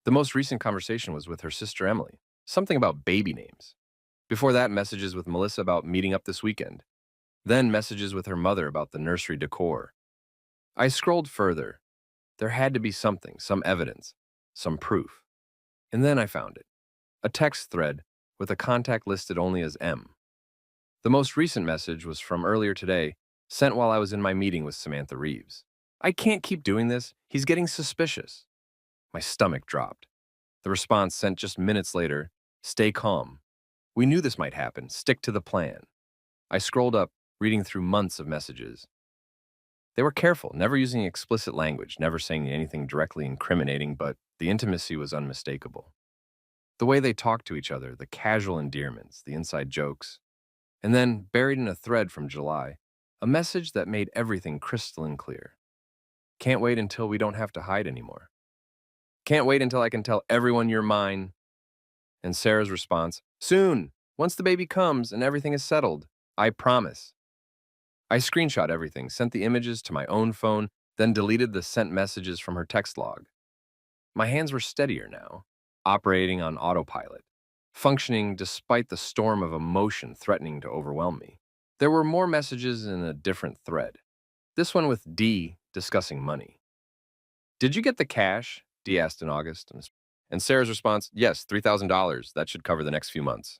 The most recent conversation was with her sister Emily, something about baby names. Before that, messages with Melissa about meeting up this weekend. Then messages with her mother about the nursery decor. I scrolled further. There had to be something, some evidence, some proof. And then I found it. A text thread with a contact listed only as M. The most recent message was from earlier today, sent while I was in my meeting with Samantha Reeves. I can't keep doing this. He's getting suspicious. My stomach dropped. The response sent just minutes later, stay calm. We knew this might happen. Stick to the plan. I scrolled up, reading through months of messages. They were careful, never using explicit language, never saying anything directly incriminating, but the intimacy was unmistakable. The way they talked to each other, the casual endearments, the inside jokes. And then, buried in a thread from July, a message that made everything crystalline clear. Can't wait until we don't have to hide anymore. Can't wait until I can tell everyone you're mine. And Sarah's response, soon, once the baby comes and everything is settled, I promise. I screenshot everything, sent the images to my own phone, then deleted the sent messages from her text log. My hands were steadier now, operating on autopilot, functioning despite the storm of emotion threatening to overwhelm me. There were more messages in a different thread. This one with D discussing money. Did you get the cash? D asked in August. And Sarah's response, yes, $3,000. That should cover the next few months.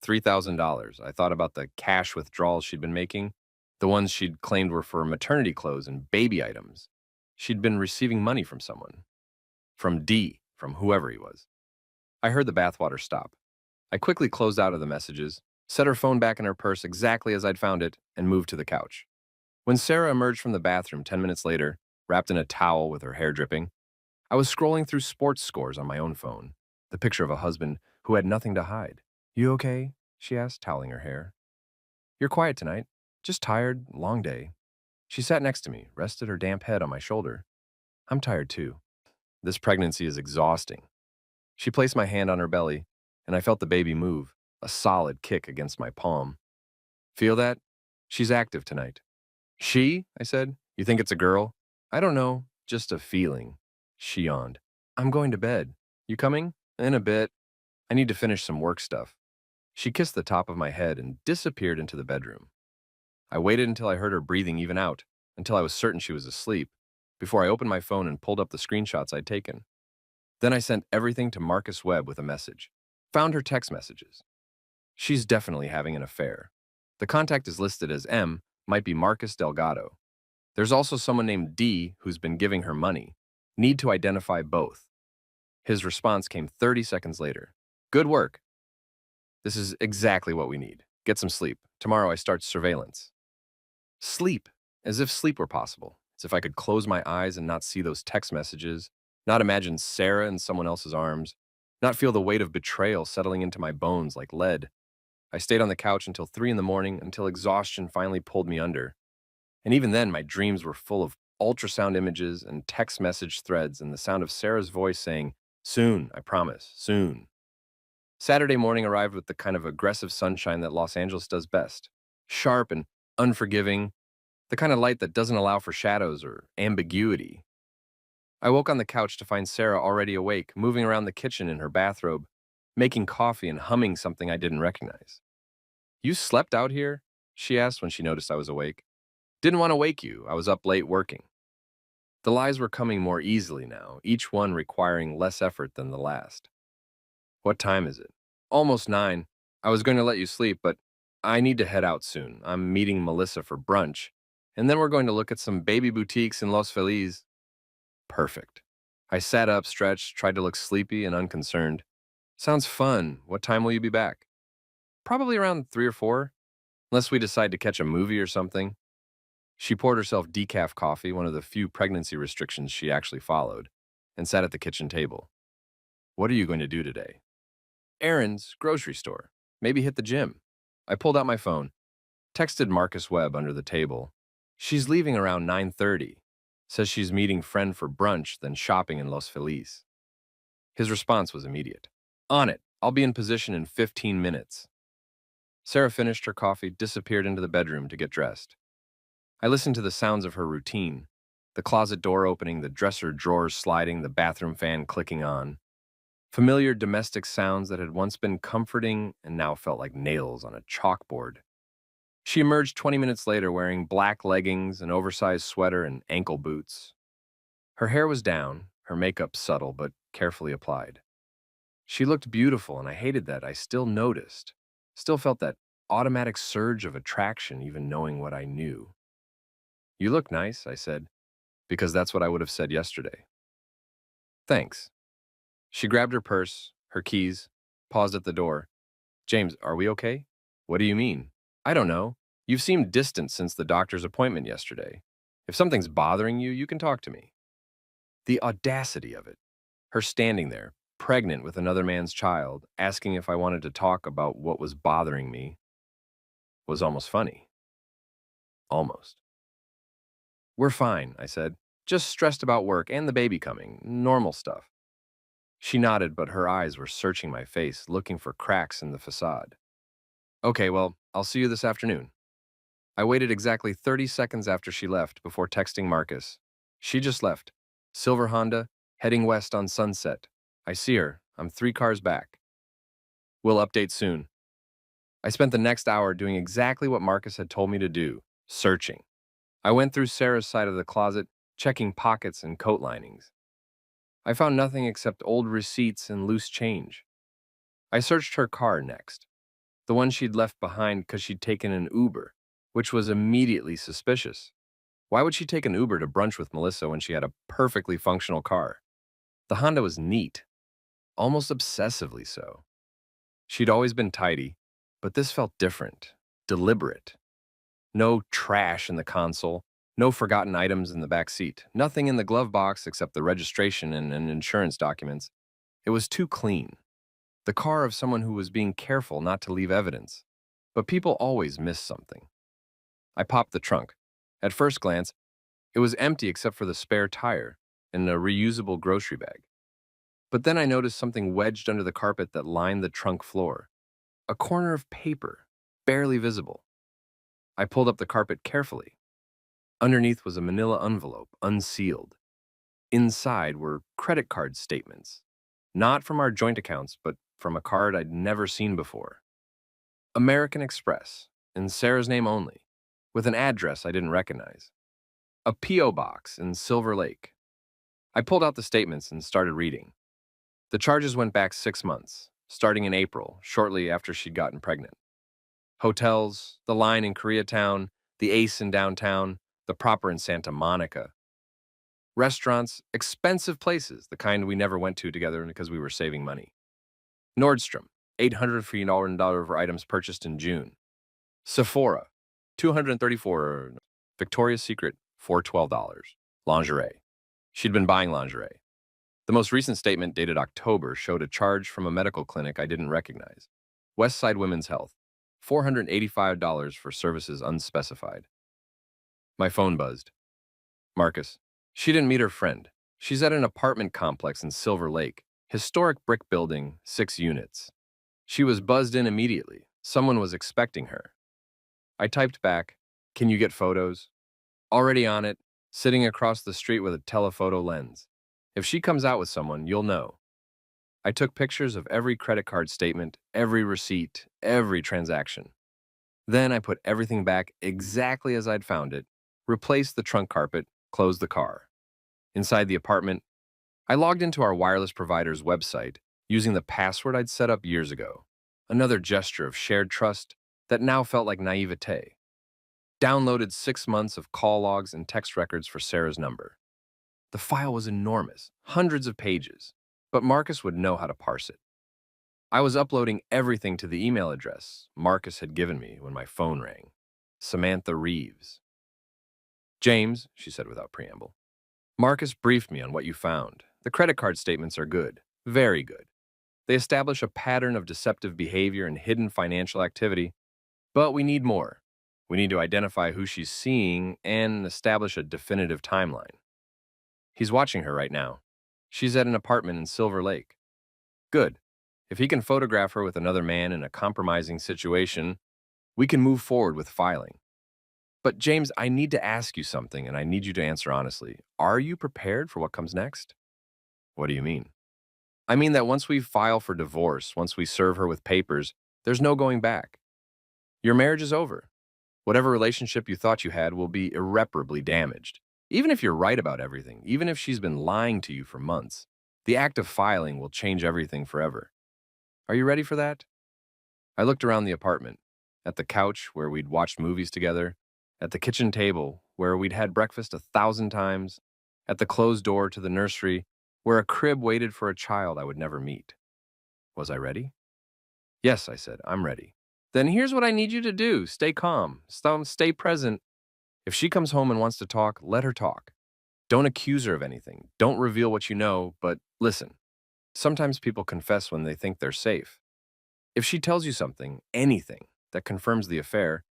$3,000. I thought about the cash withdrawals she'd been making, the ones she'd claimed were for maternity clothes and baby items. She'd been receiving money from someone. From D, from whoever he was. I heard the bathwater stop. I quickly closed out of the messages, set her phone back in her purse exactly as I'd found it, and moved to the couch. When Sarah emerged from the bathroom 10 minutes later, wrapped in a towel with her hair dripping, I was scrolling through sports scores on my own phone, the picture of a husband who had nothing to hide. You okay? She asked, toweling her hair. You're quiet tonight. Just tired, long day. She sat next to me, rested her damp head on my shoulder. I'm tired too. This pregnancy is exhausting. She placed my hand on her belly, and I felt the baby move, a solid kick against my palm. Feel that? She's active tonight. She? I said. You think it's a girl? I don't know, just a feeling. She yawned. I'm going to bed. You coming? In a bit. I need to finish some work stuff. She kissed the top of my head and disappeared into the bedroom. I waited until I heard her breathing even out, until I was certain she was asleep, before I opened my phone and pulled up the screenshots I'd taken. Then I sent everything to Marcus Webb with a message. Found her text messages. She's definitely having an affair. The contact is listed as M, might be Marcus Delgado. There's also someone named D who's been giving her money. Need to identify both. His response came 30 seconds later. Good work. This is exactly what we need. Get some sleep. Tomorrow I start surveillance. Sleep. As if sleep were possible. As if I could close my eyes and not see those text messages, not imagine Sarah in someone else's arms, not feel the weight of betrayal settling into my bones like lead. I stayed on the couch until 3 in the morning, until exhaustion finally pulled me under. And even then, my dreams were full of ultrasound images and text message threads and the sound of Sarah's voice saying, "Soon, I promise, soon." Saturday morning arrived with the kind of aggressive sunshine that Los Angeles does best. Sharp and unforgiving, the kind of light that doesn't allow for shadows or ambiguity. I woke on the couch to find Sarah already awake, moving around the kitchen in her bathrobe, making coffee and humming something I didn't recognize. "You slept out here?" she asked when she noticed I was awake. "Didn't want to wake you. I was up late working." The lies were coming more easily now, each one requiring less effort than the last. "What time is it?" "Almost 9. I was going to let you sleep, but I need to head out soon. I'm meeting Melissa for brunch, and then we're going to look at some baby boutiques in Los Feliz." Perfect. I sat up, stretched, tried to look sleepy and unconcerned. "Sounds fun. What time will you be back?" "Probably around 3 or 4, unless we decide to catch a movie or something." She poured herself decaf coffee, one of the few pregnancy restrictions she actually followed, and sat at the kitchen table. "What are you going to do today?" "Errands, grocery store. Maybe hit the gym." I pulled out my phone, texted Marcus Webb under the table. "She's leaving around 9:30. Says she's meeting friend for brunch, then shopping in Los Feliz." His response was immediate. "On it. I'll be in position in 15 minutes." Sarah finished her coffee, disappeared into the bedroom to get dressed. I listened to the sounds of her routine, the closet door opening, the dresser drawers sliding, the bathroom fan clicking on. Familiar domestic sounds that had once been comforting and now felt like nails on a chalkboard. She emerged 20 minutes later wearing black leggings, an oversized sweater, and ankle boots. Her hair was down, her makeup subtle but carefully applied. She looked beautiful, and I hated that I still noticed, still felt that automatic surge of attraction even knowing what I knew. "You look nice," I said, because that's what I would have said yesterday. "Thanks." She grabbed her purse, her keys, paused at the door. "James, are we okay?" "What do you mean?" "I don't know. You've seemed distant since the doctor's appointment yesterday. If something's bothering you, you can talk to me." The audacity of it. Her standing there, pregnant with another man's child, asking if I wanted to talk about what was bothering me, was almost funny. Almost. "We're fine," I said. "Just stressed about work and the baby coming. Normal stuff." She nodded, but her eyes were searching my face, looking for cracks in the facade. "Okay, well, I'll see you this afternoon." I waited exactly 30 seconds after she left before texting Marcus. "She just left. Silver Honda, heading west on Sunset. I see her. I'm 3 cars back. We'll update soon." I spent the next hour doing exactly what Marcus had told me to do, searching. I went through Sarah's side of the closet, checking pockets and coat linings. I found nothing except old receipts and loose change. I searched her car next, the one she'd left behind because she'd taken an Uber, which was immediately suspicious. Why would she take an Uber to brunch with Melissa when she had a perfectly functional car? The Honda was neat, almost obsessively so. She'd always been tidy, but this felt different, deliberate. No trash in the console, no forgotten items in the back seat, nothing in the glove box except the registration and insurance documents. It was too clean. The car of someone who was being careful not to leave evidence. But people always miss something. I popped the trunk. At first glance, it was empty except for the spare tire and a reusable grocery bag. But then I noticed something wedged under the carpet that lined the trunk floor. A corner of paper, barely visible. I pulled up the carpet carefully. Underneath was a manila envelope, unsealed. Inside were credit card statements. Not from our joint accounts, but from a card I'd never seen before. American Express, in Sarah's name only. with an address I didn't recognize. A P.O. box in Silver Lake. I pulled out the statements and started reading. The charges went back 6 months, starting in April, shortly after she'd gotten pregnant. Hotels, the Line in Koreatown, the Ace in downtown, the Proper in Santa Monica. Restaurants, expensive places, the kind we never went to together because we were saving money. Nordstrom, $800 for items purchased in June. Sephora, $234. Victoria's Secret, $412. Lingerie. She'd been buying lingerie. The most recent statement, dated October, showed a charge from a medical clinic I didn't recognize. Westside Women's Health, $485 for services unspecified. My phone buzzed. Marcus. She didn't meet her friend. She's at an apartment complex in Silver Lake, historic brick building, 6 units. She was buzzed in immediately. Someone was expecting her. I typed back, "Can you get photos?" Already on it, sitting across the street with a telephoto lens. If she comes out with someone, you'll know. I took pictures of every credit card statement, every receipt, every transaction. Then I put everything back exactly as I'd found it, replaced the trunk carpet, closed the car. Inside the apartment, I logged into our wireless provider's website using the password I'd set up years ago. Another gesture of shared trust that now felt like naivete. Downloaded 6 months of call logs and text records for Sarah's number. The file was enormous, hundreds of pages, but Marcus would know how to parse it. I was uploading everything to the email address Marcus had given me when my phone rang. Samantha Reeves. "James," she said without preamble, "Marcus briefed me on what you found. The credit card statements are good, very good. They establish a pattern of deceptive behavior and hidden financial activity, but we need more. We need to identify who she's seeing and establish a definitive timeline." He's watching her right now. She's at an apartment in Silver Lake. Good. If he can photograph her with another man in a compromising situation, we can move forward with filing. But James, I need to ask you something, and I need you to answer honestly. Are you prepared for what comes next? What do you mean? I mean that once we file for divorce, once we serve her with papers, there's no going back. Your marriage is over. Whatever relationship you thought you had will be irreparably damaged. Even if you're right about everything, even if she's been lying to you for months, the act of filing will change everything forever. Are you ready for that? I looked around the apartment, at the couch where we'd watched movies together, at the kitchen table where we'd had breakfast 1,000 times, at the closed door to the nursery where a crib waited for a child I would never meet. Was I ready? Yes, I said, I'm ready. Then here's what I need you to do. Stay calm. Stay present. If she comes home and wants to talk, let her talk. Don't accuse her of anything. Don't reveal what you know, but listen. Sometimes people confess when they think they're safe. If she tells you something, anything, that confirms the affair,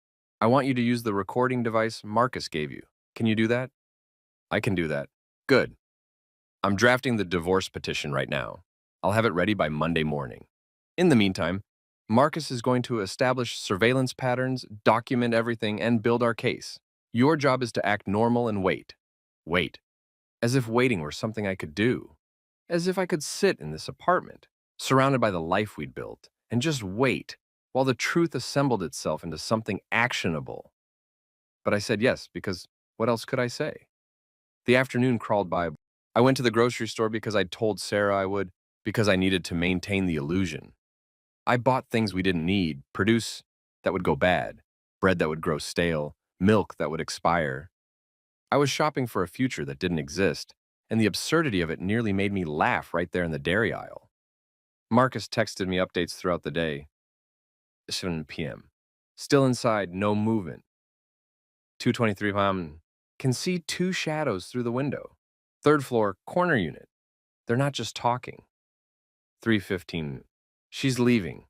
I want you to use the recording device Marcus gave you. Can you do that? I can do that. Good. I'm drafting the divorce petition right now. I'll have it ready by Monday morning. In the meantime, Marcus is going to establish surveillance patterns, document everything, and build our case. Your job is to act normal and wait. Wait. As if waiting were something I could do. As if I could sit in this apartment, surrounded by the life we'd built, and just wait while the truth assembled itself into something actionable. But I said yes, because what else could I say? The afternoon crawled by. I went to the grocery store because I'd told Sarah I would, because I needed to maintain the illusion. I bought things we didn't need, produce that would go bad, bread that would grow stale, milk that would expire. I was shopping for a future that didn't exist, and the absurdity of it nearly made me laugh right there in the dairy aisle. Marcus texted me updates throughout the day. 7 p.m. Still inside, no movement. 2:23 p.m. Can see 2 shadows through the window. 3rd floor, corner unit. They're not just talking. 3:15. She's leaving.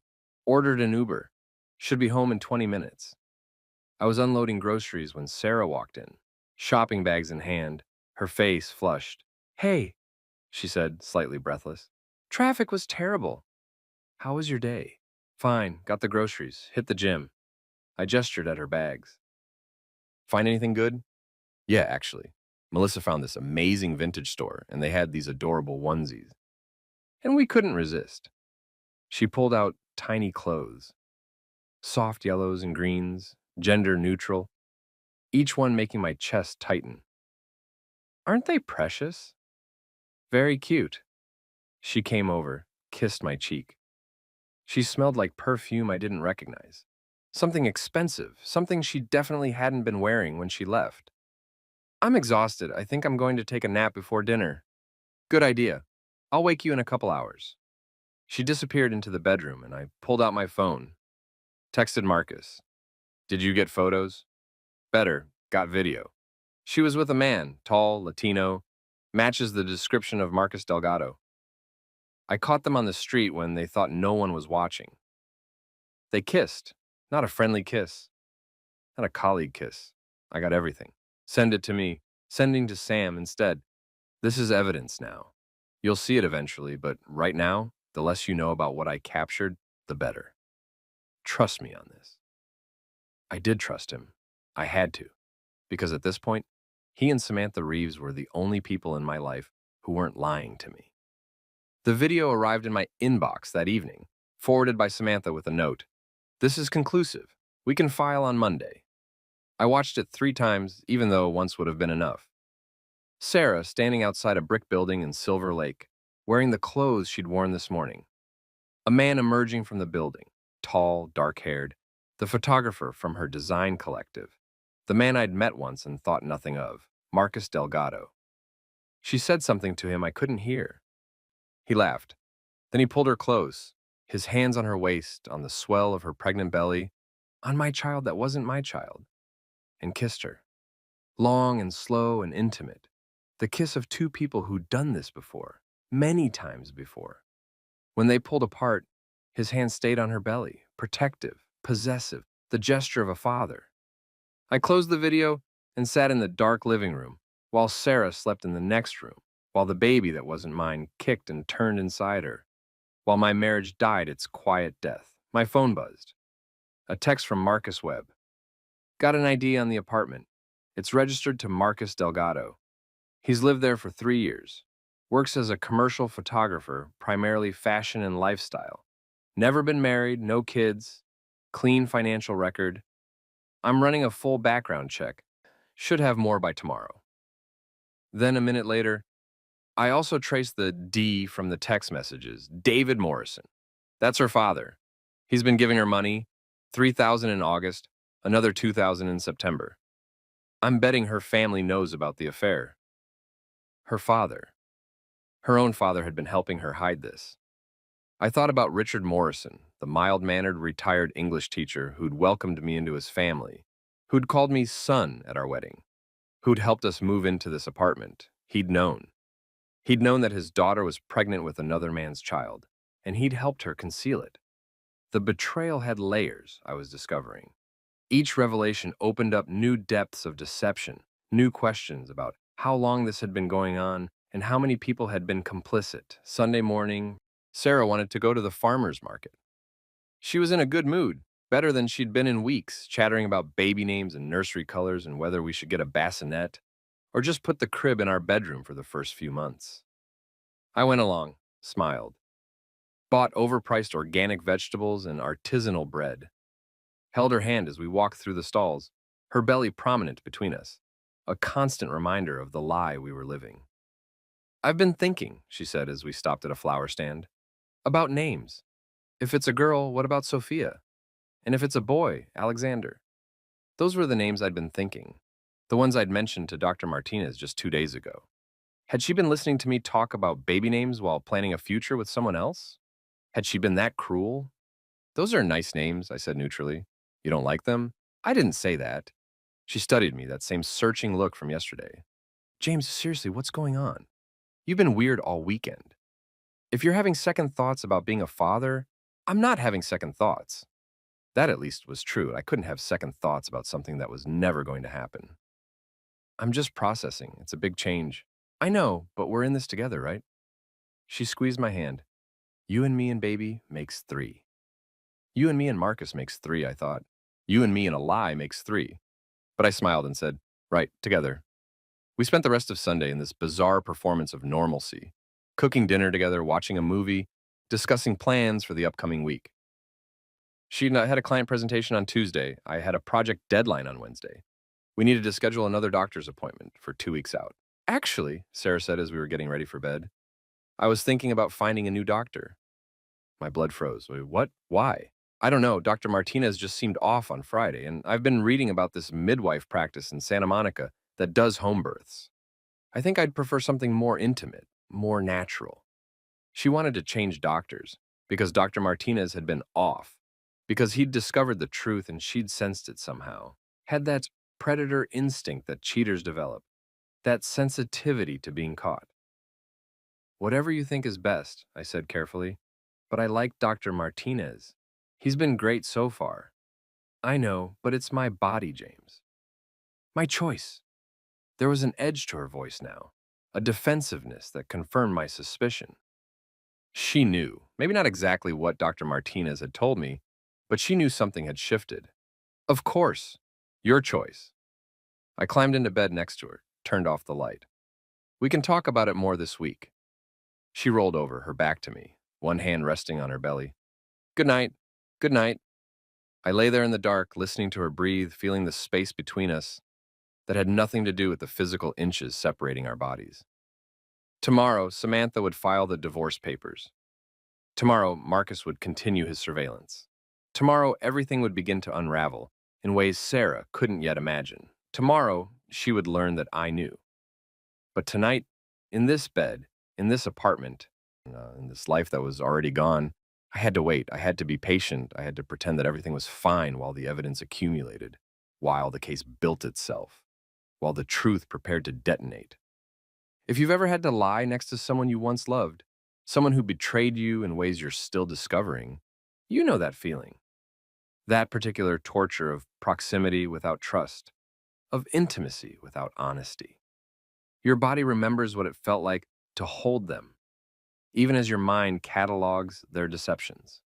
Ordered an Uber. Should be home in 20 minutes. I was unloading groceries when Sarah walked in, shopping bags in hand, her face flushed. "Hey," she said, slightly breathless. "Traffic was terrible. How was your day?" "Fine, got the groceries, hit the gym." I gestured at her bags. "Find anything good?" "Yeah, actually. Melissa found this amazing vintage store, and they had these adorable onesies. And we couldn't resist." She pulled out tiny clothes. Soft yellows and greens, gender neutral. each one making my chest tighten. Aren't they precious? Very cute. She came over, kissed my cheek. She smelled like perfume I didn't recognize. Something expensive, something she definitely hadn't been wearing when she left. I'm exhausted. I think I'm going to take a nap before dinner. Good idea. I'll wake you in a couple hours. She disappeared into the bedroom, and I pulled out my phone. Texted Marcus. Did you get photos? Better, got video. She was with a man, tall, Latino, matches the description of Marcus Delgado. I caught them on the street when they thought no one was watching. They kissed. Not a friendly kiss. Not a colleague kiss. I got everything. Send it to me. Sending to Sam instead. This is evidence now. You'll see it eventually, but right now, the less you know about what I captured, the better. Trust me on this. I did trust him. I had to. Because at this point, he and Samantha Reeves were the only people in my life who weren't lying to me. The video arrived in my inbox that evening, forwarded by Samantha with a note. This is conclusive. We can file on Monday. I watched it 3 times, even though once would have been enough. Sarah standing outside a brick building in Silver Lake, wearing the clothes she'd worn this morning. A man emerging from the building, tall, dark-haired, the photographer from her design collective, the man I'd met once and thought nothing of, Marcus Delgado. She said something to him I couldn't hear. He laughed. Then he pulled her close, his hands on her waist, on the swell of her pregnant belly, on my child that wasn't my child, and kissed her. Long and slow and intimate. The kiss of 2 people who'd done this before, many times before. When they pulled apart, his hand stayed on her belly, protective, possessive, the gesture of a father. I closed the video and sat in the dark living room, while Sarah slept in the next room, while the baby that wasn't mine kicked and turned inside her, while my marriage died its quiet death. My phone buzzed. A text from Marcus Webb. Got an ID on the apartment. It's registered to Marcus Delgado. He's lived there for 3 years. Works as a commercial photographer, primarily fashion and lifestyle. Never been married, no kids. Clean financial record. I'm running a full background check. Should have more by tomorrow. Then a minute later, I also traced the D from the text messages. David Morrison. That's her father. He's been giving her money, $3,000 in August, another $2,000 in September. I'm betting her family knows about the affair. Her father. Her own father had been helping her hide this. I thought about Richard Morrison, the mild-mannered retired English teacher who'd welcomed me into his family, who'd called me son at our wedding, who'd helped us move into this apartment. He'd known. He'd known that his daughter was pregnant with another man's child, and he'd helped her conceal it. The betrayal had layers, I was discovering. Each revelation opened up new depths of deception, new questions about how long this had been going on and how many people had been complicit. Sunday morning, Sarah wanted to go to the farmer's market. She was in a good mood, better than she'd been in weeks, chattering about baby names and nursery colors and whether we should get a bassinet or just put the crib in our bedroom for the first few months. I went along, smiled, bought overpriced organic vegetables and artisanal bread, held her hand as we walked through the stalls, her belly prominent between us, a constant reminder of the lie we were living. I've been thinking, she said as we stopped at a flower stand, about names. If it's a girl, what about Sophia? And if it's a boy, Alexander? Those were the names I'd been thinking, the ones I'd mentioned to Dr. Martinez just 2 days ago. Had she been listening to me talk about baby names while planning a future with someone else? Had she been that cruel? Those are nice names, I said neutrally. You don't like them? I didn't say that. She studied me, that same searching look from yesterday. James, seriously, what's going on? You've been weird all weekend. If you're having second thoughts about being a father, I'm not having second thoughts. That at least was true. I couldn't have second thoughts about something that was never going to happen. I'm just processing. It's a big change. I know, but we're in this together, right? She squeezed my hand. You and me and baby makes 3. You and me and Marcus makes 3, I thought. You and me and a lie makes 3. But I smiled and said, right, together. We spent the rest of Sunday in this bizarre performance of normalcy, cooking dinner together, watching a movie, discussing plans for the upcoming week. She had a client presentation on Tuesday. I had a project deadline on Wednesday. We needed to schedule another doctor's appointment for 2 weeks out. Actually, Sarah said as we were getting ready for bed, I was thinking about finding a new doctor. My blood froze. Wait, what? Why? I don't know. Dr. Martinez just seemed off on Friday, and I've been reading about this midwife practice in Santa Monica that does home births. I think I'd prefer something more intimate, more natural. She wanted to change doctors because Dr. Martinez had been off, because he'd discovered the truth and she'd sensed it somehow. Had that predator instinct that cheaters develop, that sensitivity to being caught. Whatever you think is best, I said carefully, but I like Dr. Martinez. He's been great so far. I know, but it's my body, James. My choice. There was an edge to her voice now, a defensiveness that confirmed my suspicion. She knew, maybe not exactly what Dr. Martinez had told me, but she knew something had shifted. Of course, your choice. I climbed into bed next to her, turned off the light. We can talk about it more this week. She rolled over, her back to me, one hand resting on her belly. Good night. Good night. I lay there in the dark, listening to her breathe, feeling the space between us that had nothing to do with the physical inches separating our bodies. Tomorrow, Samantha would file the divorce papers. Tomorrow, Marcus would continue his surveillance. Tomorrow, everything would begin to unravel in ways Sarah couldn't yet imagine. Tomorrow, she would learn that I knew. But tonight, in this bed, in this apartment, in this life that was already gone, I had to wait. I had to be patient. I had to pretend that everything was fine while the evidence accumulated, while the case built itself, while the truth prepared to detonate. If you've ever had to lie next to someone you once loved, someone who betrayed you in ways you're still discovering, you know that feeling. That particular torture of proximity without trust, of intimacy without honesty. Your body remembers what it felt like to hold them, even as your mind catalogs their deceptions.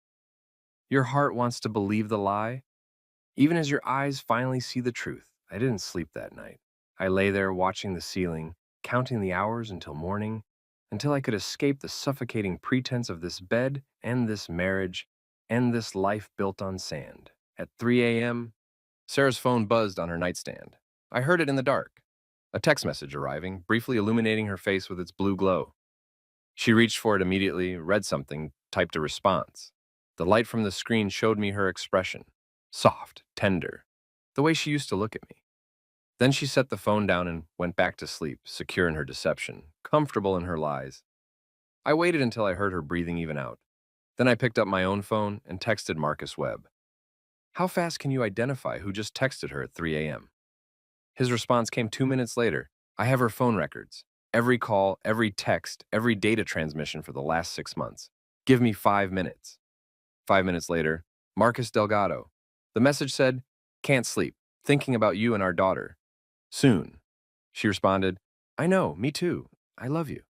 Your heart wants to believe the lie, even as your eyes finally see the truth. I didn't sleep that night. I lay there watching the ceiling, counting the hours until morning, until I could escape the suffocating pretense of this bed and this marriage and this life built on sand. At 3 a.m., Sarah's phone buzzed on her nightstand. I heard it in the dark, a text message arriving, briefly illuminating her face with its blue glow. She reached for it immediately, read something, typed a response. The light from the screen showed me her expression, soft, tender, the way she used to look at me. Then she set the phone down and went back to sleep, secure in her deception, comfortable in her lies. I waited until I heard her breathing even out. Then I picked up my own phone and texted Marcus Webb. How fast can you identify who just texted her at 3 a.m.? His response came 2 minutes later. I have her phone records. Every call, every text, every data transmission for the last 6 months. Give me 5 minutes. 5 minutes later, Marcus Delgado. The message said, can't sleep, thinking about you and our daughter. Soon. She responded, I know, me too. I love you.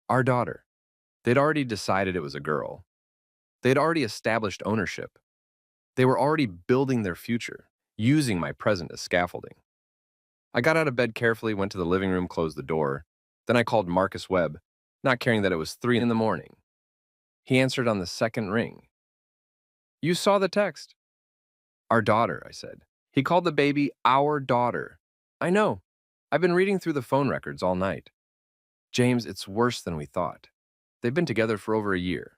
Our daughter. They'd already decided it was a girl. They'd already established ownership. They were already building their future, using my present as scaffolding. I got out of bed carefully, went to the living room, closed the door. Then I called Marcus Webb, not caring that it was 3 in the morning. He answered on the second ring. You saw the text. Our daughter, I said. He called the baby our daughter. I know. I've been reading through the phone records all night. James, it's worse than we thought. They've been together for over a year,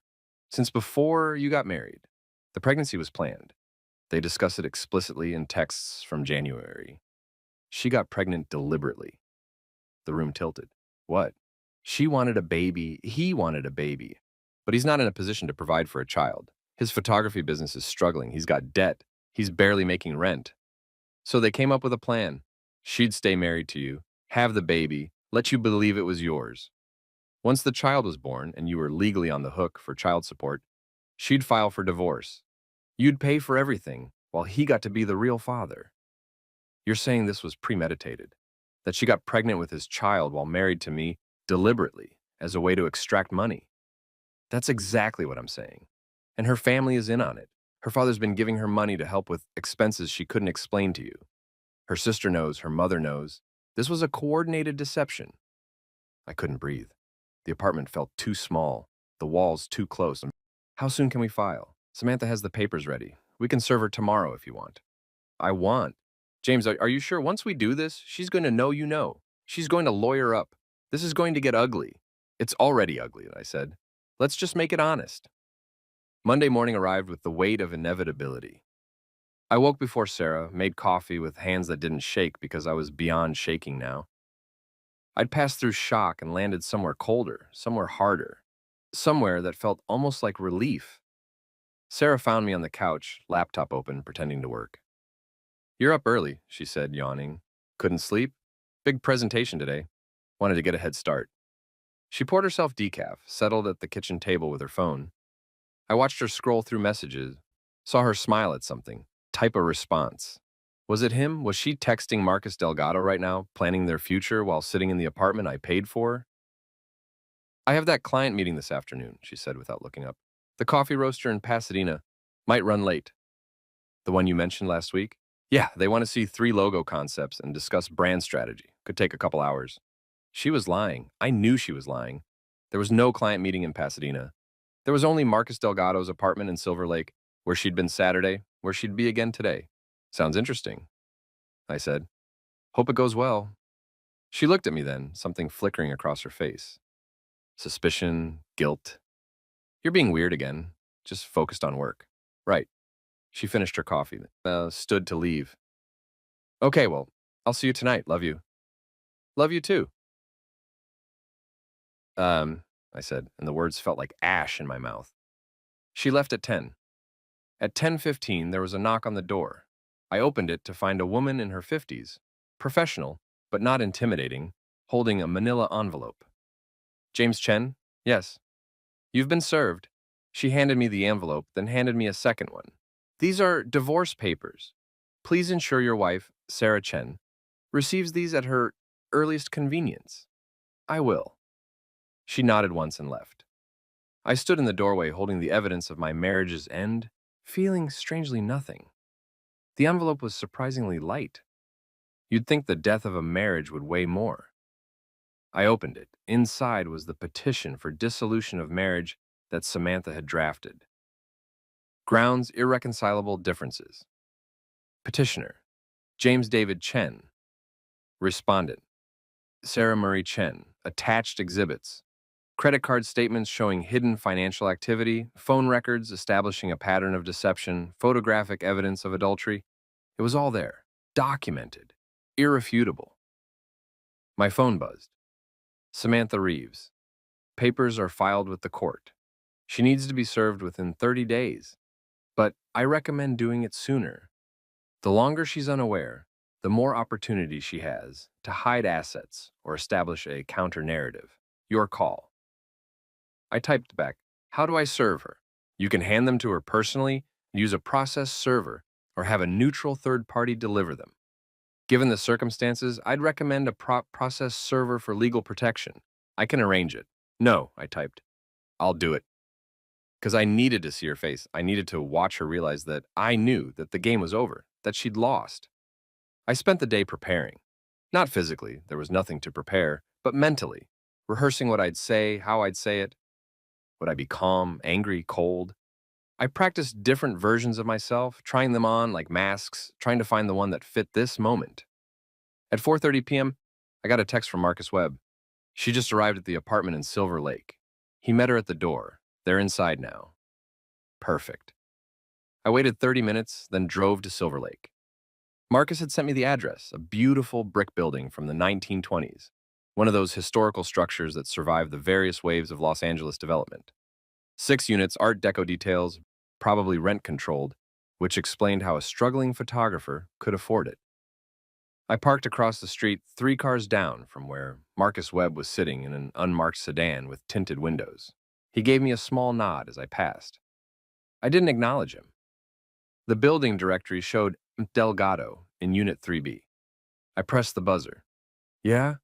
since before you got married. The pregnancy was planned. They discuss it explicitly in texts from January. She got pregnant deliberately. The room tilted. What? She wanted a baby. He wanted a baby. But he's not in a position to provide for a child. His photography business is struggling. He's got debt. He's barely making rent. So they came up with a plan. She'd stay married to you, have the baby, let you believe it was yours. Once the child was born and you were legally on the hook for child support, she'd file for divorce. You'd pay for everything while he got to be the real father. You're saying this was premeditated, that she got pregnant with his child while married to me deliberately as a way to extract money. That's exactly what I'm saying. And her family is in on it. Her father's been giving her money to help with expenses she couldn't explain to you. Her sister knows, her mother knows. This was a coordinated deception. I couldn't breathe. The apartment felt too small, the walls too close. How soon can we file? Samantha has the papers ready. We can serve her tomorrow if you want. I want. James, are you sure once we do this, she's going to know you know? She's going to lawyer up. This is going to get ugly. It's already ugly, I said. Let's just make it honest. Monday morning arrived with the weight of inevitability. I woke before Sarah, made coffee with hands that didn't shake because I was beyond shaking now. I'd passed through shock and landed somewhere colder, somewhere harder, somewhere that felt almost like relief. Sarah found me on the couch, laptop open, pretending to work. "You're up early," she said, yawning. "Couldn't sleep? Big presentation today. Wanted to get a head start." She poured herself decaf, settled at the kitchen table with her phone. I watched her scroll through messages, saw her smile at something, type a response. Was it him? Was she texting Marcus Delgado right now, planning their future while sitting in the apartment I paid for? "I have that client meeting this afternoon," she said without looking up. "The coffee roaster in Pasadena. Might run late." "The one you mentioned last week?" "Yeah, they want to see 3 logo concepts and discuss brand strategy. Could take a couple hours." She was lying. I knew she was lying. There was no client meeting in Pasadena. There was only Marcus Delgado's apartment in Silver Lake, where she'd been Saturday, where she'd be again today. "Sounds interesting," I said. "Hope it goes well." She looked at me then, something flickering across her face. Suspicion, guilt. "You're being weird again. Just focused on work." "Right." She finished her coffee, stood to leave. "Okay, well, I'll see you tonight. Love you." "Love you too." Um, I said, and the words felt like ash in my mouth. She left at 10. At 10:15, there was a knock on the door. I opened it to find a woman in her 50s, professional, but not intimidating, holding a manila envelope. "James Chen?" "Yes." "You've been served." She handed me the envelope, then handed me a second one. "These are divorce papers. Please ensure your wife, Sarah Chen, receives these at her earliest convenience." "I will." She nodded once and left. I stood in the doorway holding the evidence of my marriage's end, feeling strangely nothing. The envelope was surprisingly light. You'd think the death of a marriage would weigh more. I opened it. Inside was the petition for dissolution of marriage that Samantha had drafted. Grounds: irreconcilable differences. Petitioner: James David Chen. Respondent: Sarah Marie Chen. Attached exhibits: credit card statements showing hidden financial activity, phone records establishing a pattern of deception, photographic evidence of adultery. It was all there, documented, irrefutable. My phone buzzed. Samantha Reeves. Papers are filed with the court. She needs to be served within 30 days, but I recommend doing it sooner. The longer she's unaware, the more opportunity she has to hide assets or establish a counter-narrative. Your call. I typed back, "How do I serve her?" "You can hand them to her personally, use a process server, or have a neutral third party deliver them. Given the circumstances, I'd recommend a process server for legal protection. I can arrange it." "No," I typed. "I'll do it." Because I needed to see her face. I needed to watch her realize that I knew that the game was over, that she'd lost. I spent the day preparing. Not physically, there was nothing to prepare, but mentally, rehearsing what I'd say, how I'd say it. Would I be calm, angry, cold? I practiced different versions of myself, trying them on like masks, trying to find the one that fit this moment. At 4:30 p.m., I got a text from Marcus Webb. She just arrived at the apartment in Silver Lake. He met her at the door. They're inside now. Perfect. I waited 30 minutes, then drove to Silver Lake. Marcus had sent me the address, a beautiful brick building from the 1920s, one of those historical structures that survived the various waves of Los Angeles development. 6 units, Art Deco details, probably rent-controlled, which explained how a struggling photographer could afford it. I parked across the street 3 cars down from where Marcus Webb was sitting in an unmarked sedan with tinted windows. He gave me a small nod as I passed. I didn't acknowledge him. The building directory showed Delgado in Unit 3B. I pressed the buzzer. "Yeah?"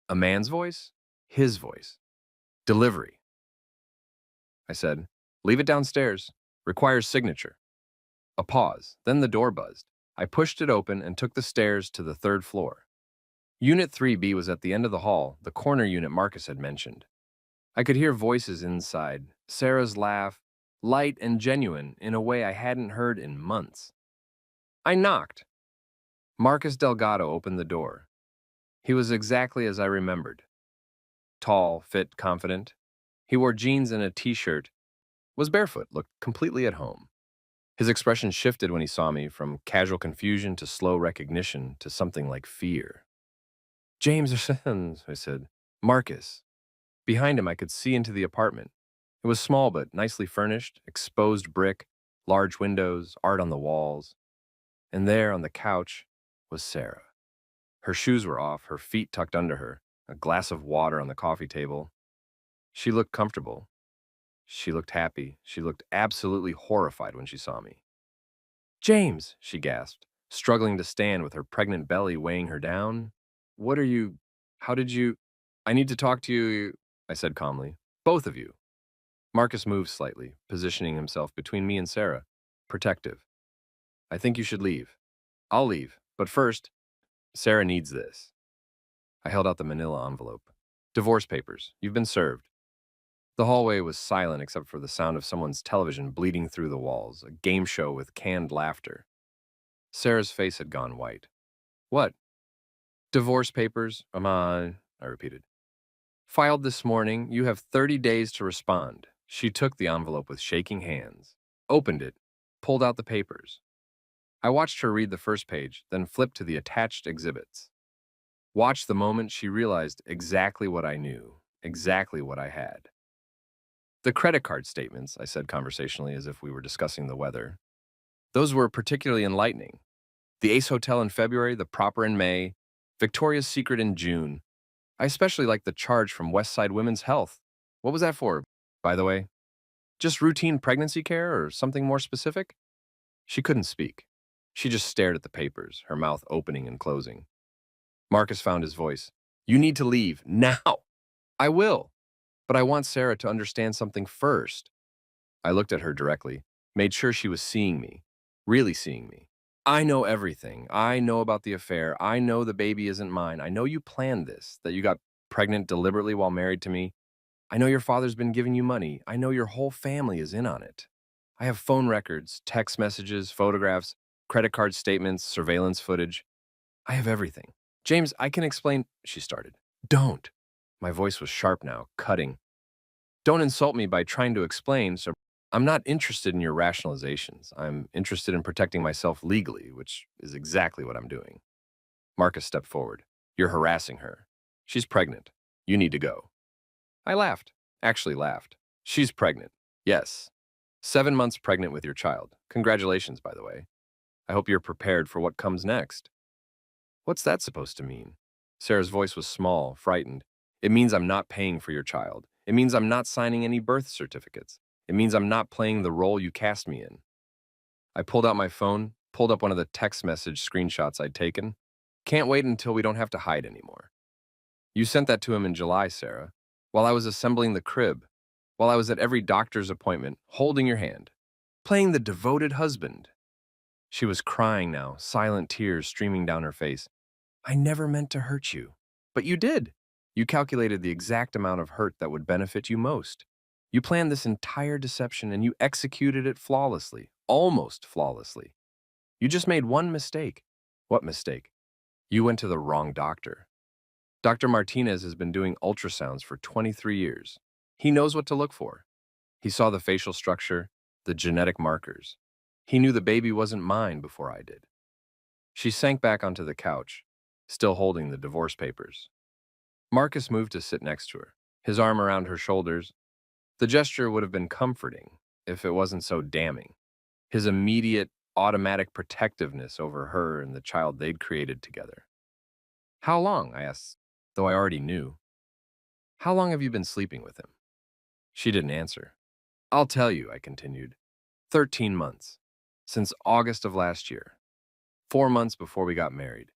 A man's voice? His voice. "Delivery." I said, "Leave it downstairs. Requires signature." A pause, then the door buzzed. I pushed it open and took the stairs to the 3rd floor. Unit 3B was at the end of the hall, the corner unit Marcus had mentioned. I could hear voices inside, Sarah's laugh, light and genuine in a way I hadn't heard in months. I knocked. Marcus Delgado opened the door. He was exactly as I remembered. Tall, fit, confident. He wore jeans and a t-shirt, was barefoot, looked completely at home. His expression shifted when he saw me, from casual confusion to slow recognition to something like fear. James, I said. Marcus. Behind him, I could see into the apartment. It was small but nicely furnished, exposed brick, large windows, art on the walls. And there, on the couch, was Sarah. Her shoes were off, her feet tucked under her, a glass of water on the coffee table. She looked comfortable. She looked happy. She looked absolutely horrified when she saw me. James, she gasped, struggling to stand with her pregnant belly weighing her down. What are you? How did you? I need to talk to you, I said calmly. Both of you. Marcus moved slightly, positioning himself between me and Sarah, protective. I think you should leave. I'll leave, but first, Sarah needs this. I held out the manila envelope. Divorce papers. You've been served. The hallway was silent except for the sound of someone's television bleeding through the walls, a game show with canned laughter. Sarah's face had gone white. What? Divorce papers, Aman, I repeated. Filed this morning. You have 30 days to respond. She took the envelope with shaking hands, opened it, pulled out the papers. I watched her read the first page, then flip to the attached exhibits. Watched the moment she realized exactly what I knew, exactly what I had. The credit card statements, I said conversationally as if we were discussing the weather. Those were particularly enlightening. The Ace Hotel in February, the Proper in May, Victoria's Secret in June. I especially liked the charge from Westside Women's Health. What was that for, by the way? Just routine pregnancy care or something more specific? She couldn't speak. She just stared at the papers, her mouth opening and closing. Marcus found his voice. You need to leave, now. I will. But I want Sarah to understand something first. I looked at her directly, made sure she was seeing me, really seeing me. I know everything. I know about the affair. I know the baby isn't mine. I know you planned this, that you got pregnant deliberately while married to me. I know your father's been giving you money. I know your whole family is in on it. I have phone records, text messages, photographs, credit card statements, surveillance footage. I have everything. James, I can explain, she started. Don't. My voice was sharp now, cutting. Don't insult me by trying to explain, so I'm not interested in your rationalizations. I'm interested in protecting myself legally, which is exactly what I'm doing. Marcus stepped forward. You're harassing her. She's pregnant. You need to go. I laughed. Actually laughed. She's pregnant. Yes. 7 months pregnant with your child. Congratulations, by the way. I hope you're prepared for what comes next. What's that supposed to mean? Sarah's voice was small, frightened. It means I'm not paying for your child. It means I'm not signing any birth certificates. It means I'm not playing the role you cast me in. I pulled out my phone, pulled up one of the text message screenshots I'd taken. Can't wait until we don't have to hide anymore. You sent that to him in July, Sarah, while I was assembling the crib, while I was at every doctor's appointment, holding your hand, playing the devoted husband. She was crying now, silent tears streaming down her face. I never meant to hurt you. But you did. You calculated the exact amount of hurt that would benefit you most. You planned this entire deception and you executed it flawlessly, almost flawlessly. You just made one mistake. What mistake? You went to the wrong doctor. Dr. Martinez has been doing ultrasounds for 23 years. He knows what to look for. He saw the facial structure, the genetic markers. He knew the baby wasn't mine before I did. She sank back onto the couch, still holding the divorce papers. Marcus moved to sit next to her, his arm around her shoulders. The gesture would have been comforting if it wasn't so damning. His immediate, automatic protectiveness over her and the child they'd created together. How long? I asked, though I already knew. How long have you been sleeping with him? She didn't answer. I'll tell you, I continued. 13 months. Since August of last year. 4 months before we got married.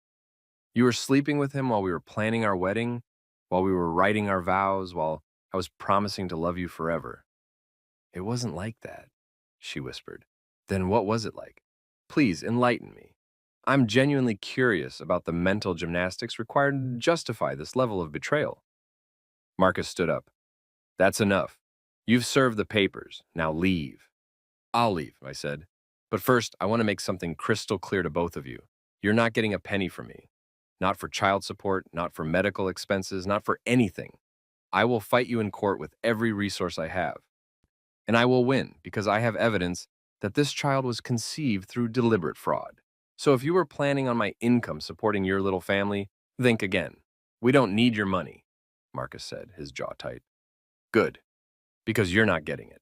You were sleeping with him while we were planning our wedding, while we were writing our vows, while I was promising to love you forever. It wasn't like that, she whispered. Then what was it like? Please enlighten me. I'm genuinely curious about the mental gymnastics required to justify this level of betrayal. Marcus stood up. That's enough. You've served the papers. Now leave. I'll leave, I said. But first, I want to make something crystal clear to both of you. You're not getting a penny from me. Not for child support, not for medical expenses, not for anything. I will fight you in court with every resource I have. And I will win because I have evidence that this child was conceived through deliberate fraud. So if you were planning on my income supporting your little family, think again. We don't need your money, Marcus said, his jaw tight. Good, because you're not getting it.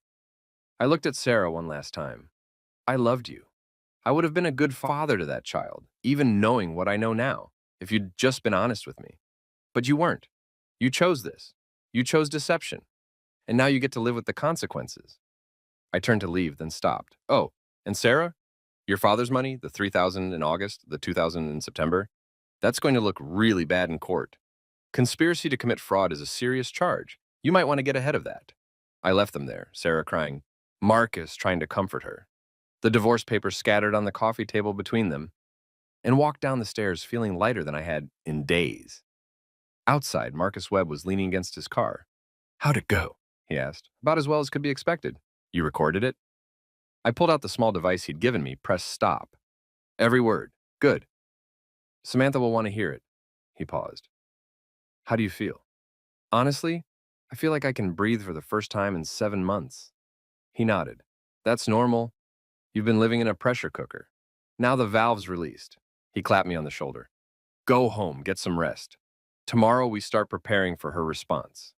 I looked at Sarah one last time. I loved you. I would have been a good father to that child, even knowing what I know now, if you'd just been honest with me. But you weren't. You chose this. You chose deception. And now you get to live with the consequences. I turned to leave, then stopped. Oh, and Sarah? Your father's money, the 3,000 in August, the 2,000 in September, that's going to look really bad in court. Conspiracy to commit fraud is a serious charge. You might want to get ahead of that. I left them there, Sarah crying, Marcus trying to comfort her, the divorce papers scattered on the coffee table between them, and walked down the stairs feeling lighter than I had in days. Outside, Marcus Webb was leaning against his car. How'd it go? He asked. About as well as could be expected. You recorded it? I pulled out the small device he'd given me, pressed stop. Every word. Good. Samantha will want to hear it. He paused. How do you feel? Honestly, I feel like I can breathe for the first time in 7 months. He nodded. That's normal. You've been living in a pressure cooker. Now the valve's released. He clapped me on the shoulder. Go home, get some rest. Tomorrow we start preparing for her response.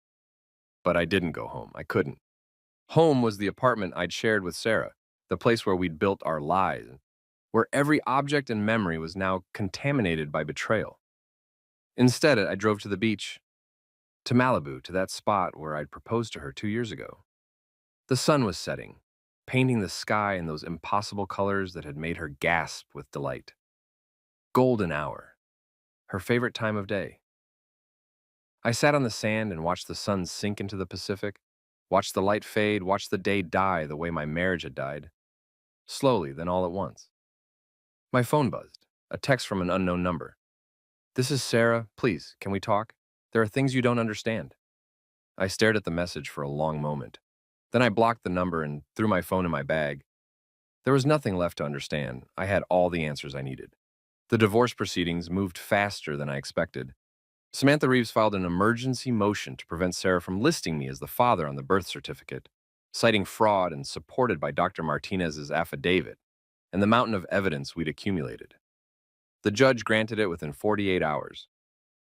But I didn't go home. I couldn't. Home was the apartment I'd shared with Sarah, the place where we'd built our lives, where every object and memory was now contaminated by betrayal. Instead, I drove to the beach, to Malibu, to that spot where I'd proposed to her 2 years ago. The sun was setting, painting the sky in those impossible colors that had made her gasp with delight. Golden hour, her favorite time of day. I sat on the sand and watched the sun sink into the Pacific, watched the light fade, watched the day die the way my marriage had died. Slowly, then all at once. My phone buzzed, a text from an unknown number. This is Sarah. Please, can we talk? There are things you don't understand. I stared at the message for a long moment. Then I blocked the number and threw my phone in my bag. There was nothing left to understand. I had all the answers I needed. The divorce proceedings moved faster than I expected. Samantha Reeves filed an emergency motion to prevent Sarah from listing me as the father on the birth certificate, citing fraud and supported by Dr. Martinez's affidavit and the mountain of evidence we'd accumulated. The judge granted it within 48 hours.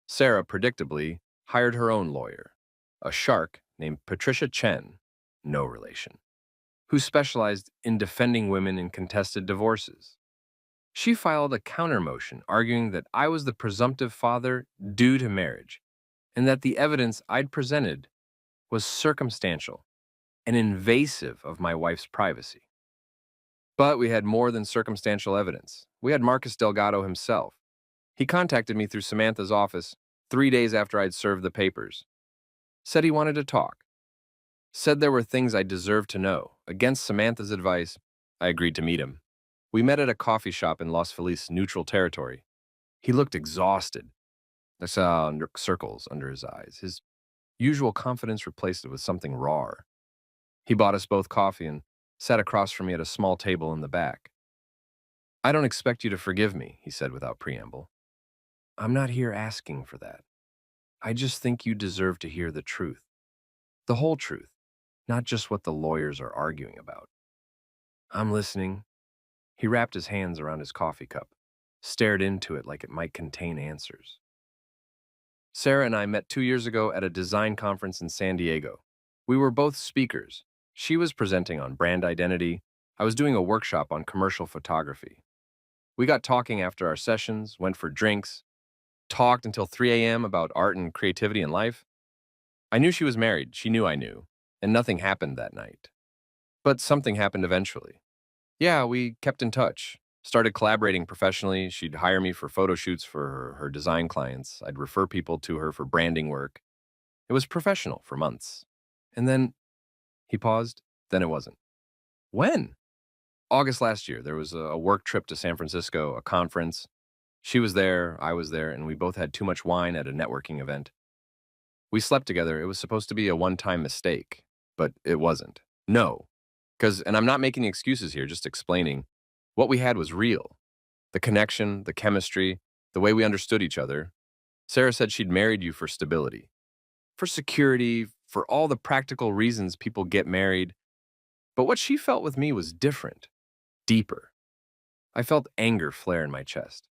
Sarah, predictably, hired her own lawyer, a shark named Patricia Chen, no relation, who specialized in defending women in contested divorces. She filed a counter motion arguing that I was the presumptive father due to marriage and that the evidence I'd presented was circumstantial and invasive of my wife's privacy. But we had more than circumstantial evidence. We had Marcus Delgado himself. He contacted me through Samantha's office 3 days after I'd served the papers. Said he wanted to talk. Said there were things I deserved to know. Against Samantha's advice, I agreed to meet him. We met at a coffee shop in Los Feliz, neutral territory. He looked exhausted. I saw circles under his eyes. His usual confidence replaced it with something raw. He bought us both coffee and sat across from me at a small table in the back. I don't expect you to forgive me, he said without preamble. I'm not here asking for that. I just think you deserve to hear the truth. The whole truth, not just what the lawyers are arguing about. I'm listening. He wrapped his hands around his coffee cup, stared into it like it might contain answers. Sarah and I met 2 years ago at a design conference in San Diego. We were both speakers. She was presenting on brand identity. I was doing a workshop on commercial photography. We got talking after our sessions, went for drinks, talked until 3 a.m. about art and creativity in life. I knew she was married. She knew I knew. And nothing happened that night. But something happened eventually. Yeah, we kept in touch, started collaborating professionally. She'd hire me for photo shoots for her design clients. I'd refer people to her for branding work. It was professional for months. And then, he paused, then it wasn't. When? August last year, there was a work trip to San Francisco, a conference. She was there, I was there, and we both had too much wine at a networking event. We slept together. It was supposed to be a one-time mistake, but it wasn't. No. And I'm not making excuses here, just explaining, what we had was real. The connection, the chemistry, the way we understood each other. Sarah said she'd married you for stability, for security, for all the practical reasons people get married. But what she felt with me was different, deeper. I felt anger flare in my chest.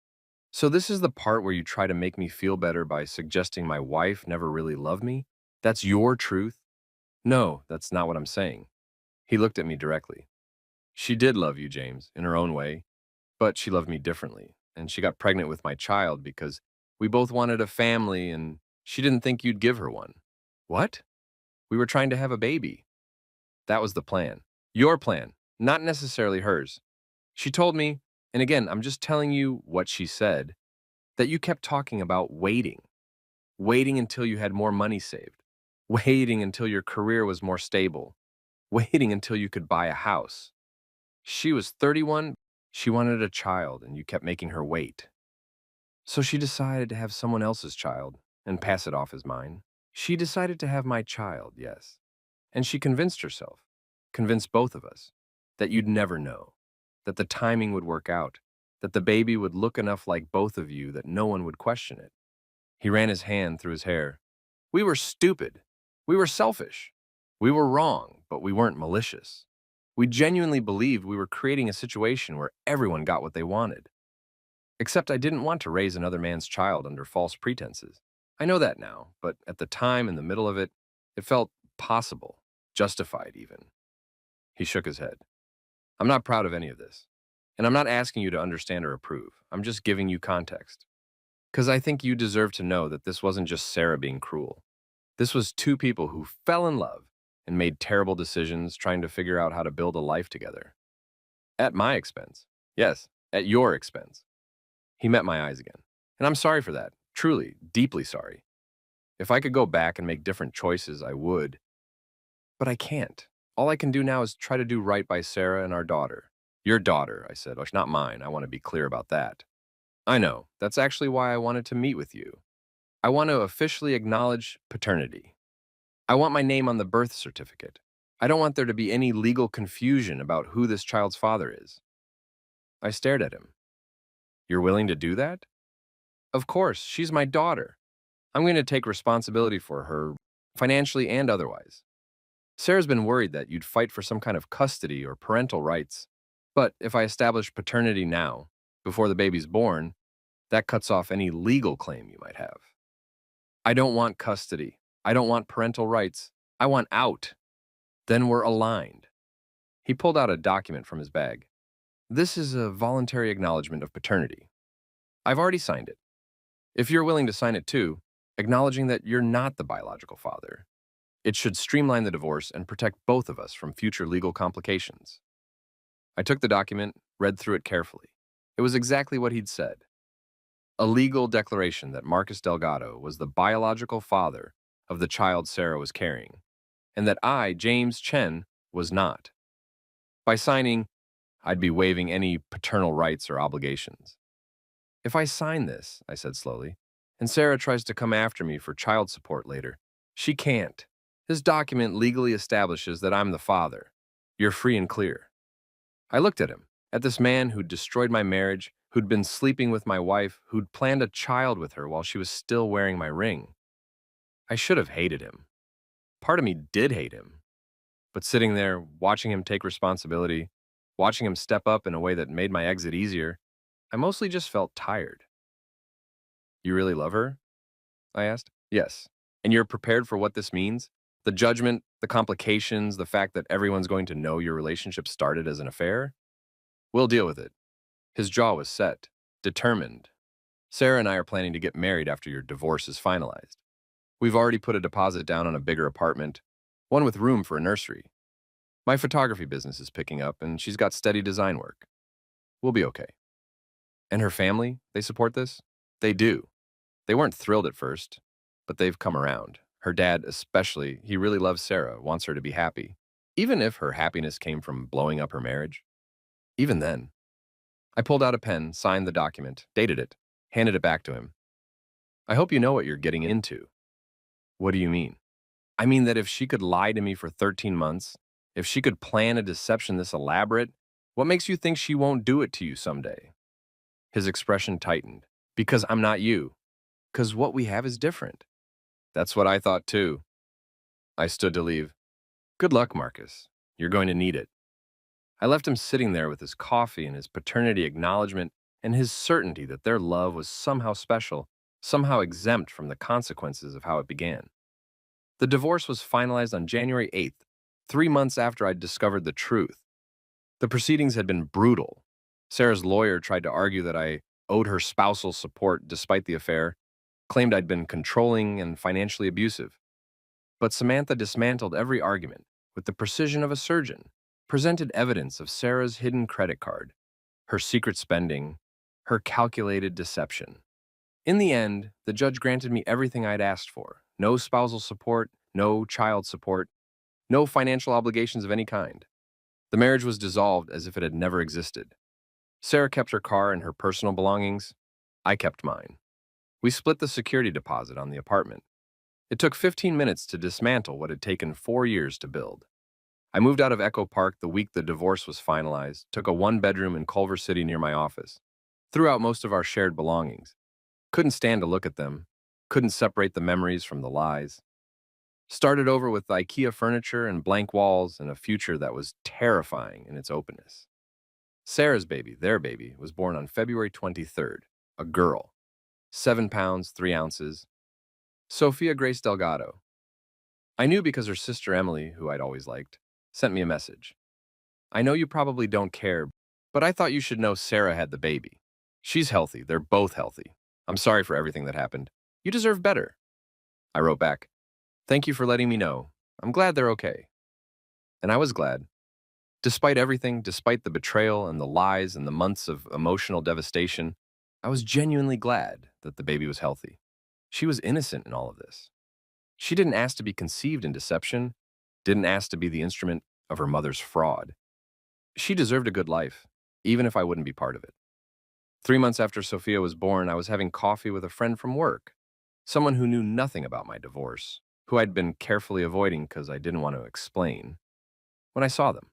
So this is the part where you try to make me feel better by suggesting my wife never really loved me? That's your truth? No, that's not what I'm saying. He looked at me directly. She did love you, James, in her own way, but she loved me differently. And she got pregnant with my child because we both wanted a family and she didn't think you'd give her one. What? We were trying to have a baby. That was the plan. Your plan, not necessarily hers. She told me, and again, I'm just telling you what she said, that you kept talking about waiting until you had more money saved, waiting until your career was more stable, waiting until you could buy a house. She was 31, she wanted a child, and you kept making her wait. So she decided to have someone else's child and pass it off as mine. She decided to have my child, yes. And she convinced herself, convinced both of us, that you'd never know, that the timing would work out, that the baby would look enough like both of you that no one would question it. He ran his hand through his hair. We were stupid. We were selfish. We were wrong, but we weren't malicious. We genuinely believed we were creating a situation where everyone got what they wanted. Except I didn't want to raise another man's child under false pretenses. I know that now, but at the time, in the middle of it, it felt possible, justified even. He shook his head. I'm not proud of any of this. And I'm not asking you to understand or approve. I'm just giving you context. Because I think you deserve to know that this wasn't just Sarah being cruel. This was two people who fell in love and made terrible decisions trying to figure out how to build a life together. At my expense. Yes, at your expense. He met my eyes again. And I'm sorry for that. Truly, deeply sorry. If I could go back and make different choices, I would. But I can't. All I can do now is try to do right by Sarah and our daughter. Your daughter, I said. Not mine. I want to be clear about that. I know. That's actually why I wanted to meet with you. I want to officially acknowledge paternity. I want my name on the birth certificate. I don't want there to be any legal confusion about who this child's father is. I stared at him. You're willing to do that? Of course, she's my daughter. I'm going to take responsibility for her, financially and otherwise. Sarah's been worried that you'd fight for some kind of custody or parental rights. But if I establish paternity now, before the baby's born, that cuts off any legal claim you might have. I don't want custody. I don't want parental rights. I want out. Then we're aligned. He pulled out a document from his bag. This is a voluntary acknowledgement of paternity. I've already signed it. If you're willing to sign it too, acknowledging that you're not the biological father, it should streamline the divorce and protect both of us from future legal complications. I took the document, read through it carefully. It was exactly what he'd said. A legal declaration that Marcus Delgado was the biological father of the child Sarah was carrying, and that I, James Chen, was not. By signing, I'd be waiving any paternal rights or obligations. If I sign this, I said slowly, and Sarah tries to come after me for child support later, she can't. This document legally establishes that I'm the father. You're free and clear. I looked at him, at this man who'd destroyed my marriage, who'd been sleeping with my wife, who'd planned a child with her while she was still wearing my ring. I should have hated him. Part of me did hate him. But sitting there, watching him take responsibility, watching him step up in a way that made my exit easier, I mostly just felt tired. You really love her? I asked. Yes. And you're prepared for what this means? The judgment, the complications, the fact that everyone's going to know your relationship started as an affair? We'll deal with it. His jaw was set, determined. Sarah and I are planning to get married after your divorce is finalized. We've already put a deposit down on a bigger apartment, one with room for a nursery. My photography business is picking up, and she's got steady design work. We'll be okay. And her family, they support this? They do. They weren't thrilled at first, but they've come around. Her dad especially, he really loves Sarah, wants her to be happy. Even if her happiness came from blowing up her marriage. Even then. I pulled out a pen, signed the document, dated it, handed it back to him. I hope you know what you're getting into. What do you mean? I mean that if she could lie to me for 13 months, if she could plan a deception this elaborate, what makes you think she won't do it to you someday? His expression tightened. Because I'm not you. Because what we have is different. That's what I thought too. I stood to leave. Good luck, Marcus. You're going to need it. I left him sitting there with his coffee and his paternity acknowledgement and his certainty that their love was somehow special, somehow exempt from the consequences of how it began. The divorce was finalized on January 8th, 3 months after I'd discovered the truth. The proceedings had been brutal. Sarah's lawyer tried to argue that I owed her spousal support despite the affair, claimed I'd been controlling and financially abusive. But Samantha dismantled every argument with the precision of a surgeon, presented evidence of Sarah's hidden credit card, her secret spending, her calculated deception. In the end, the judge granted me everything I'd asked for: no spousal support, no child support, no financial obligations of any kind. The marriage was dissolved as if it had never existed. Sarah kept her car and her personal belongings. I kept mine. We split the security deposit on the apartment. It took 15 minutes to dismantle what had taken 4 years to build. I moved out of Echo Park the week the divorce was finalized, took a one-bedroom in Culver City near my office, threw out most of our shared belongings. Couldn't stand to look at them, couldn't separate the memories from the lies. Started over with IKEA furniture and blank walls and a future that was terrifying in its openness. Sarah's baby, their baby, was born on February 23rd, a girl, 7 pounds, 3 ounces, Sophia Grace Delgado. I knew because her sister Emily, who I'd always liked, sent me a message. I know you probably don't care, but I thought you should know Sarah had the baby. She's healthy. They're both healthy. I'm sorry for everything that happened. You deserve better. I wrote back, thank you for letting me know. I'm glad they're okay. And I was glad. Despite everything, despite the betrayal and the lies and the months of emotional devastation, I was genuinely glad that the baby was healthy. She was innocent in all of this. She didn't ask to be conceived in deception, didn't ask to be the instrument of her mother's fraud. She deserved a good life, even if I wouldn't be part of it. 3 months after Sophia was born, I was having coffee with a friend from work, someone who knew nothing about my divorce, who I'd been carefully avoiding because I didn't want to explain, when I saw them.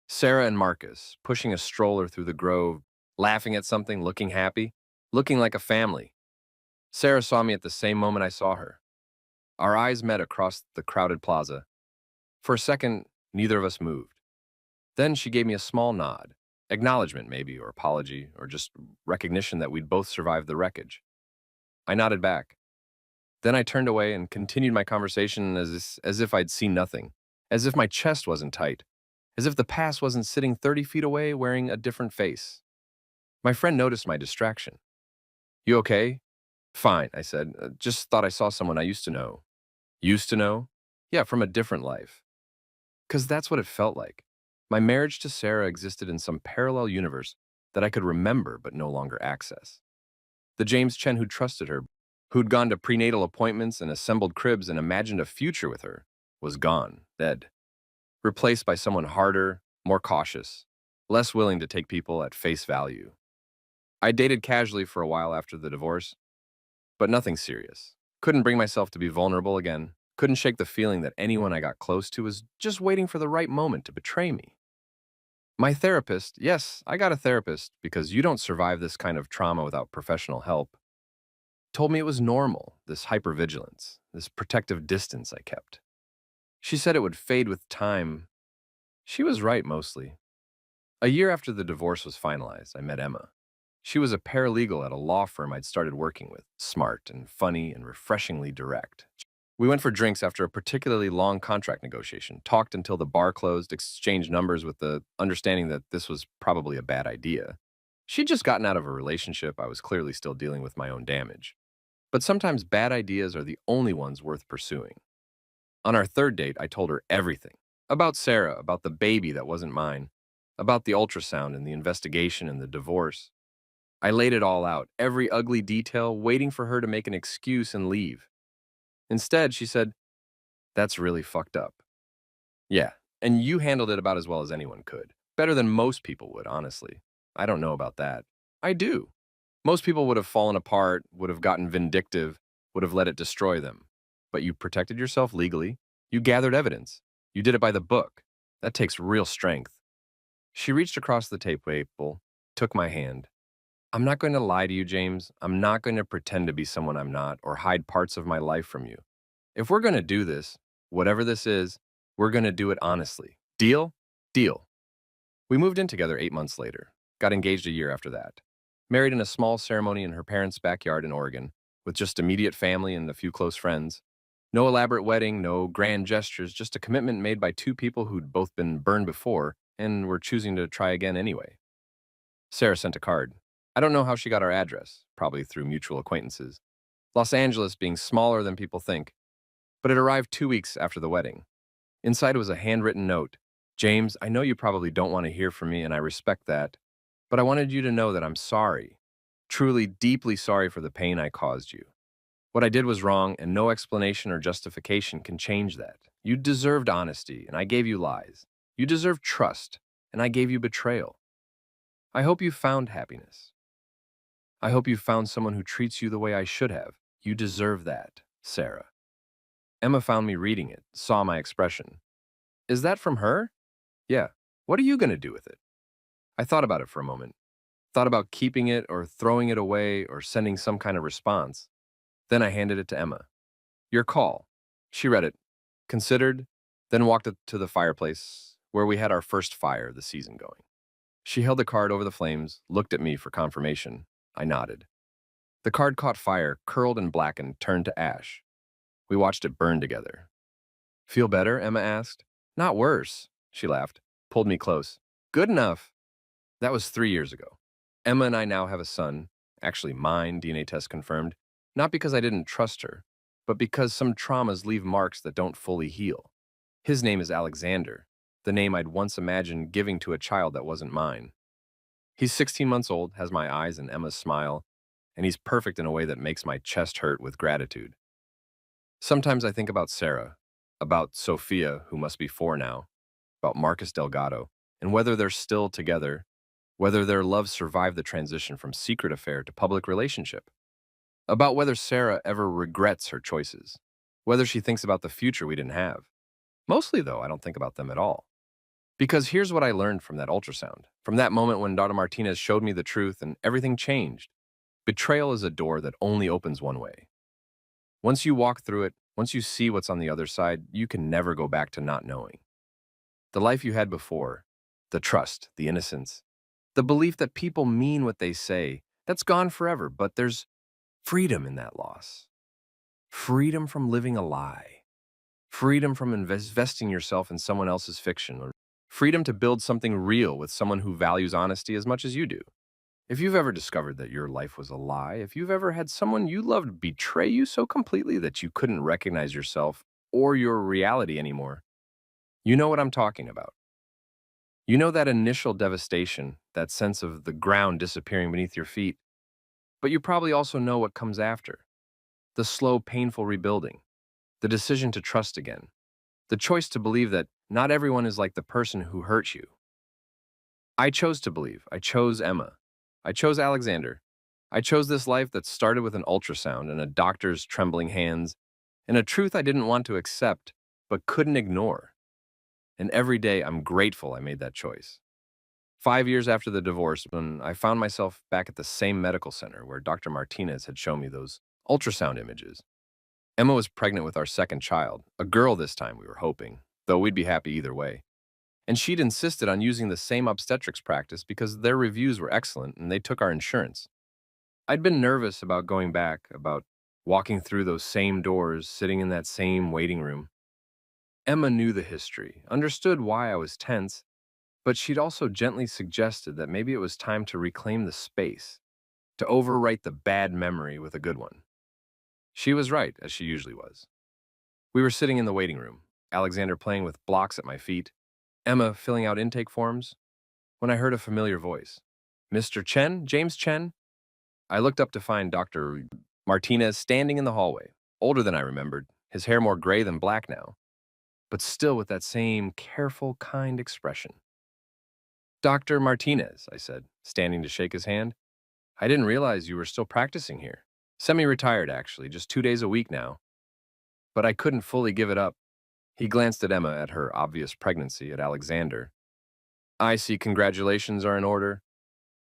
Sarah and Marcus, pushing a stroller through the grove, laughing at something, looking happy, looking like a family. Sarah saw me at the same moment I saw her. Our eyes met across the crowded plaza. For a second, neither of us moved. Then she gave me a small nod, acknowledgement maybe, or apology, or just recognition that we'd both survived the wreckage. I nodded back. Then I turned away and continued my conversation as if I'd seen nothing, as if my chest wasn't tight, as if the past wasn't sitting 30 feet away wearing a different face. My friend noticed my distraction. You okay? Fine, I said. Just thought I saw someone I used to know. Used to know? Yeah, from a different life. 'Cause that's what it felt like. My marriage to Sarah existed in some parallel universe that I could remember but no longer access. The James Chen who trusted her, who'd gone to prenatal appointments and assembled cribs and imagined a future with her, was gone, dead. Replaced by someone harder, more cautious, less willing to take people at face value. I dated casually for a while after the divorce, but nothing serious. Couldn't bring myself to be vulnerable again. Couldn't shake the feeling that anyone I got close to was just waiting for the right moment to betray me. My therapist, yes, I got a therapist because you don't survive this kind of trauma without professional help, told me it was normal, this hypervigilance, this protective distance I kept. She said it would fade with time. She was right mostly. A year after the divorce was finalized, I met Emma. She was a paralegal at a law firm I'd started working with, smart and funny and refreshingly direct. We went for drinks after a particularly long contract negotiation, talked until the bar closed, exchanged numbers with the understanding that this was probably a bad idea. She'd just gotten out of a relationship. I was clearly still dealing with my own damage. But sometimes bad ideas are the only ones worth pursuing. On our third date, I told her everything. About Sarah, about the baby that wasn't mine, about the ultrasound and the investigation and the divorce. I laid it all out, every ugly detail, waiting for her to make an excuse and leave. Instead, she said, that's really fucked up. Yeah, and you handled it about as well as anyone could. Better than most people would, honestly. I don't know about that. I do. Most people would have fallen apart, would have gotten vindictive, would have let it destroy them. But you protected yourself legally. You gathered evidence. You did it by the book. That takes real strength. She reached across the tape table, took my hand. I'm not going to lie to you, James. I'm not going to pretend to be someone I'm not or hide parts of my life from you. If we're going to do this, whatever this is, we're going to do it honestly. Deal? Deal. We moved in together 8 months later, got engaged a year after that. Married in a small ceremony in her parents' backyard in Oregon, with just immediate family and a few close friends. No elaborate wedding, no grand gestures, just a commitment made by two people who'd both been burned before and were choosing to try again anyway. Sarah sent a card. I don't know how she got our address, probably through mutual acquaintances. Los Angeles being smaller than people think, but it arrived 2 weeks after the wedding. Inside was a handwritten note. James, I know you probably don't want to hear from me, and I respect that, but I wanted you to know that I'm sorry. Truly, deeply sorry for the pain I caused you. What I did was wrong, and no explanation or justification can change that. You deserved honesty, and I gave you lies. You deserved trust, and I gave you betrayal. I hope you found happiness. I hope you found someone who treats you the way I should have. You deserve that, Sarah. Emma found me reading it, saw my expression. Is that from her? Yeah. What are you going to do with it? I thought about it for a moment. Thought about keeping it or throwing it away or sending some kind of response. Then I handed it to Emma. Your call. She read it, considered, then walked it to the fireplace where we had our first fire of the season going. She held the card over the flames, looked at me for confirmation. I nodded. The card caught fire, curled and blackened, turned to ash. We watched it burn together. Feel better? Emma asked. Not worse, she laughed, pulled me close. Good enough. That was 3 years ago. Emma and I now have a son, actually mine, DNA test confirmed, not because I didn't trust her, but because some traumas leave marks that don't fully heal. His name is Alexander, the name I'd once imagined giving to a child that wasn't mine. He's 16 months old, has my eyes and Emma's smile, and he's perfect in a way that makes my chest hurt with gratitude. Sometimes I think about Sarah, about Sophia, who must be 4 now, about Marcus Delgado, and whether they're still together, whether their love survived the transition from secret affair to public relationship, about whether Sarah ever regrets her choices, whether she thinks about the future we didn't have. Mostly, though, I don't think about them at all. Because here's what I learned from that ultrasound, from that moment when Dr. Martinez showed me the truth and everything changed. Betrayal is a door that only opens one way. Once you walk through it, once you see what's on the other side, you can never go back to not knowing. The life you had before, the trust, the innocence, the belief that people mean what they say, that's gone forever, but there's freedom in that loss. Freedom from living a lie. Freedom from investing yourself in someone else's fiction. Or freedom to build something real with someone who values honesty as much as you do. If you've ever discovered that your life was a lie, if you've ever had someone you loved betray you so completely that you couldn't recognize yourself or your reality anymore, you know what I'm talking about. You know that initial devastation, that sense of the ground disappearing beneath your feet, but you probably also know what comes after. The slow, painful rebuilding, the decision to trust again, the choice to believe that not everyone is like the person who hurt you. I chose to believe. I chose Emma. I chose Alexander. I chose this life that started with an ultrasound and a doctor's trembling hands, and a truth I didn't want to accept, but couldn't ignore. And every day I'm grateful I made that choice. 5 years after the divorce, when I found myself back at the same medical center where Dr. Martinez had shown me those ultrasound images. Emma was pregnant with our second child, a girl this time we were hoping, though we'd be happy either way. And she'd insisted on using the same obstetrics practice because their reviews were excellent and they took our insurance. I'd been nervous about going back, about walking through those same doors, sitting in that same waiting room. Emma knew the history, understood why I was tense, but she'd also gently suggested that maybe it was time to reclaim the space, to overwrite the bad memory with a good one. She was right, as she usually was. We were sitting in the waiting room, Alexander playing with blocks at my feet, Emma filling out intake forms, when I heard a familiar voice. Mr. Chen? James Chen? I looked up to find Dr. Martinez standing in the hallway, older than I remembered, his hair more gray than black now, but still with that same careful, kind expression. Dr. Martinez, I said, standing to shake his hand. I didn't realize you were still practicing here. Semi-retired, actually, just 2 days a week now. But I couldn't fully give it up. He glanced at Emma, at her obvious pregnancy, at Alexander. I see congratulations are in order.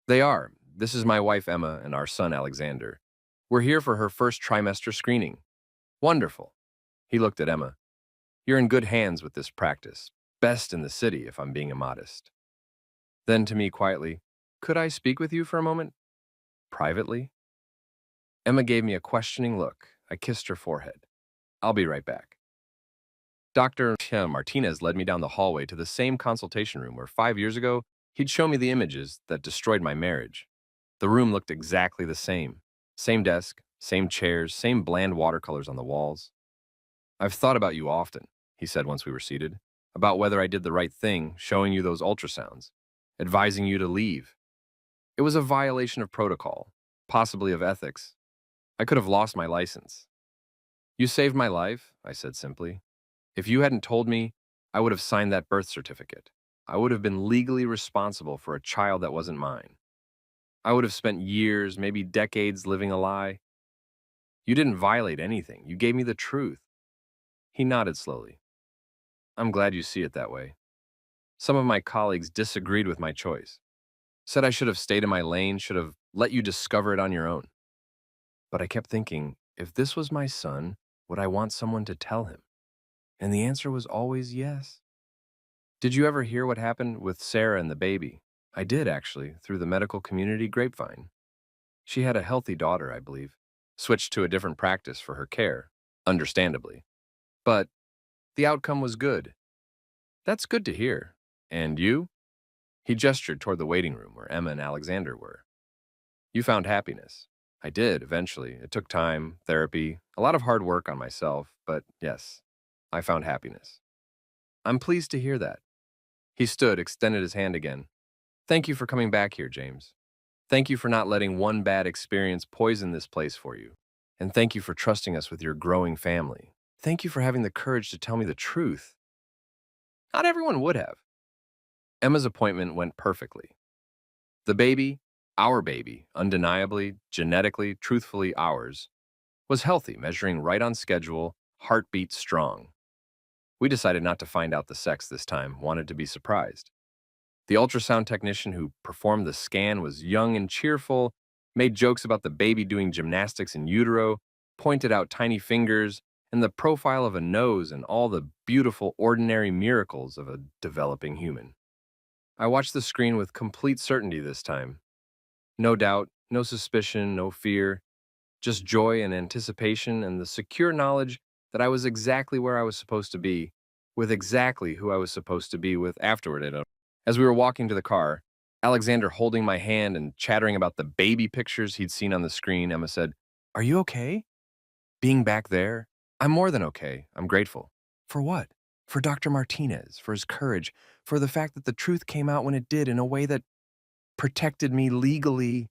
They are. this is my wife Emma and our son Alexander. We're here for her first trimester screening. Wonderful. He looked at Emma. You're in good hands with this practice. Best in the city, if I'm being immodest. Then to me quietly, could I speak with you for a moment? Privately? Emma gave me a questioning look. I kissed her forehead. I'll be right back. Dr. Martinez led me down the hallway to the same consultation room where 5 years ago he'd shown me the images that destroyed my marriage. The room looked exactly the same. Same desk, same chairs, same bland watercolors on the walls. I've thought about you often, he said once we were seated, about whether I did the right thing showing you those ultrasounds, advising you to leave. It was a violation of protocol, possibly of ethics. I could have lost my license. You saved my life, I said simply. If you hadn't told me, I would have signed that birth certificate. I would have been legally responsible for a child that wasn't mine. I would have spent years, maybe decades living a lie. You didn't violate anything. You gave me the truth. He nodded slowly. I'm glad you see it that way. Some of my colleagues disagreed with my choice, said I should have stayed in my lane, should have let you discover it on your own. But I kept thinking, if this was my son, would I want someone to tell him? And the answer was always yes. Did you ever hear what happened with Sarah and the baby? I did, actually, through the medical community grapevine. She had a healthy daughter, I believe, switched to a different practice for her care, understandably. But the outcome was good. That's good to hear. And you? He gestured toward the waiting room where Emma and Alexander were. You found happiness. I did, eventually. It took time, therapy, a lot of hard work on myself, but yes, I found happiness. I'm pleased to hear that. He stood, extended his hand again. Thank you for coming back here, James. Thank you for not letting one bad experience poison this place for you. And thank you for trusting us with your growing family. Thank you for having the courage to tell me the truth. Not everyone would have. Emma's appointment went perfectly. The baby, our baby, undeniably, genetically, truthfully ours, was healthy, measuring right on schedule, heartbeat strong. We decided not to find out the sex this time, wanted to be surprised. The ultrasound technician who performed the scan was young and cheerful, made jokes about the baby doing gymnastics in utero, pointed out tiny fingers, and the profile of a nose and all the beautiful, ordinary miracles of a developing human. I watched the screen with complete certainty this time. No doubt, no suspicion, no fear, just joy and anticipation and the secure knowledge that I was exactly where I was supposed to be, with exactly who I was supposed to be with afterward. As we were walking to the car, Alexander holding my hand and chattering about the baby pictures he'd seen on the screen, Emma said, Are you okay? Being back there? I'm more than okay. I'm grateful. For what? For Dr. Martinez, for his courage, for the fact that the truth came out when it did in a way that protected me legally.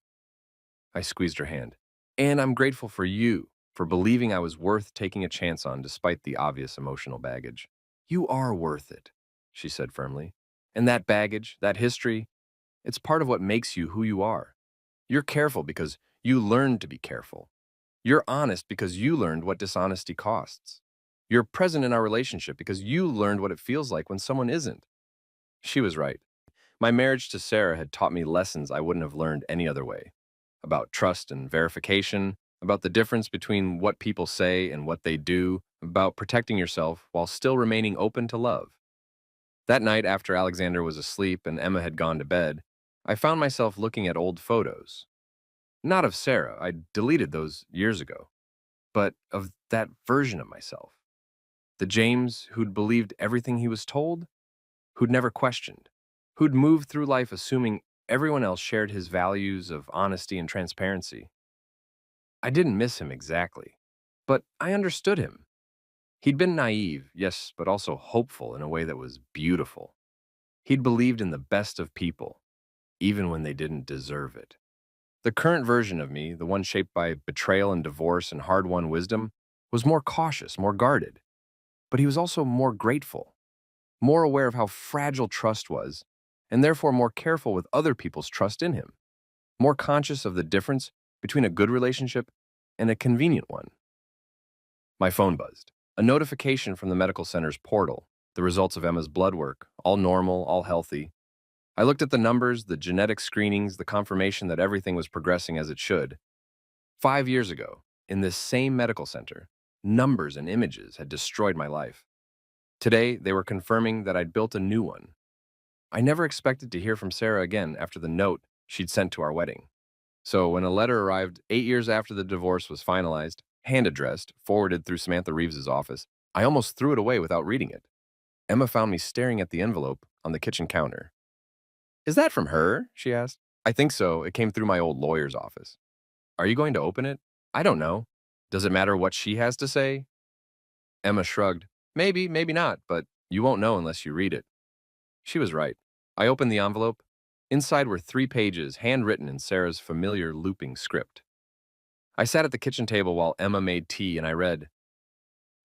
I squeezed her hand. And I'm grateful for you, for believing I was worth taking a chance on despite the obvious emotional baggage. You are worth it, she said firmly. And that baggage, that history, it's part of what makes you who you are. You're careful because you learned to be careful. You're honest because you learned what dishonesty costs. You're present in our relationship because you learned what it feels like when someone isn't. She was right. My marriage to Sarah had taught me lessons I wouldn't have learned any other way. About trust and verification, about the difference between what people say and what they do, about protecting yourself while still remaining open to love. That night, after Alexander was asleep and Emma had gone to bed, I found myself looking at old photos. Not of Sarah, I'd deleted those years ago, but of that version of myself. The James who'd believed everything he was told, who'd never questioned, who'd moved through life assuming everyone else shared his values of honesty and transparency. I didn't miss him exactly, but I understood him. He'd been naive, yes, but also hopeful in a way that was beautiful. He'd believed in the best of people, even when they didn't deserve it. The current version of me, the one shaped by betrayal and divorce and hard-won wisdom, was more cautious, more guarded. But he was also more grateful, more aware of how fragile trust was, and therefore more careful with other people's trust in him, more conscious of the difference between a good relationship and a convenient one. My phone buzzed. A notification from the medical center's portal, the results of Emma's blood work, all normal, all healthy. I looked at the numbers, the genetic screenings, the confirmation that everything was progressing as it should. 5 years ago, in this same medical center, numbers and images had destroyed my life. Today, they were confirming that I'd built a new one. I never expected to hear from Sarah again after the note she'd sent to our wedding. So when a letter arrived 8 years after the divorce was finalized, hand-addressed, forwarded through Samantha Reeves's office, I almost threw it away without reading it. Emma found me staring at the envelope on the kitchen counter. "Is that from her?" she asked. "I think so. It came through my old lawyer's office." "Are you going to open it?" "I don't know." "Does it matter what she has to say?" Emma shrugged. "Maybe, maybe not, but you won't know unless you read it." She was right. I opened the envelope. Inside were 3 pages, handwritten in Sarah's familiar looping script. I sat at the kitchen table while Emma made tea and I read,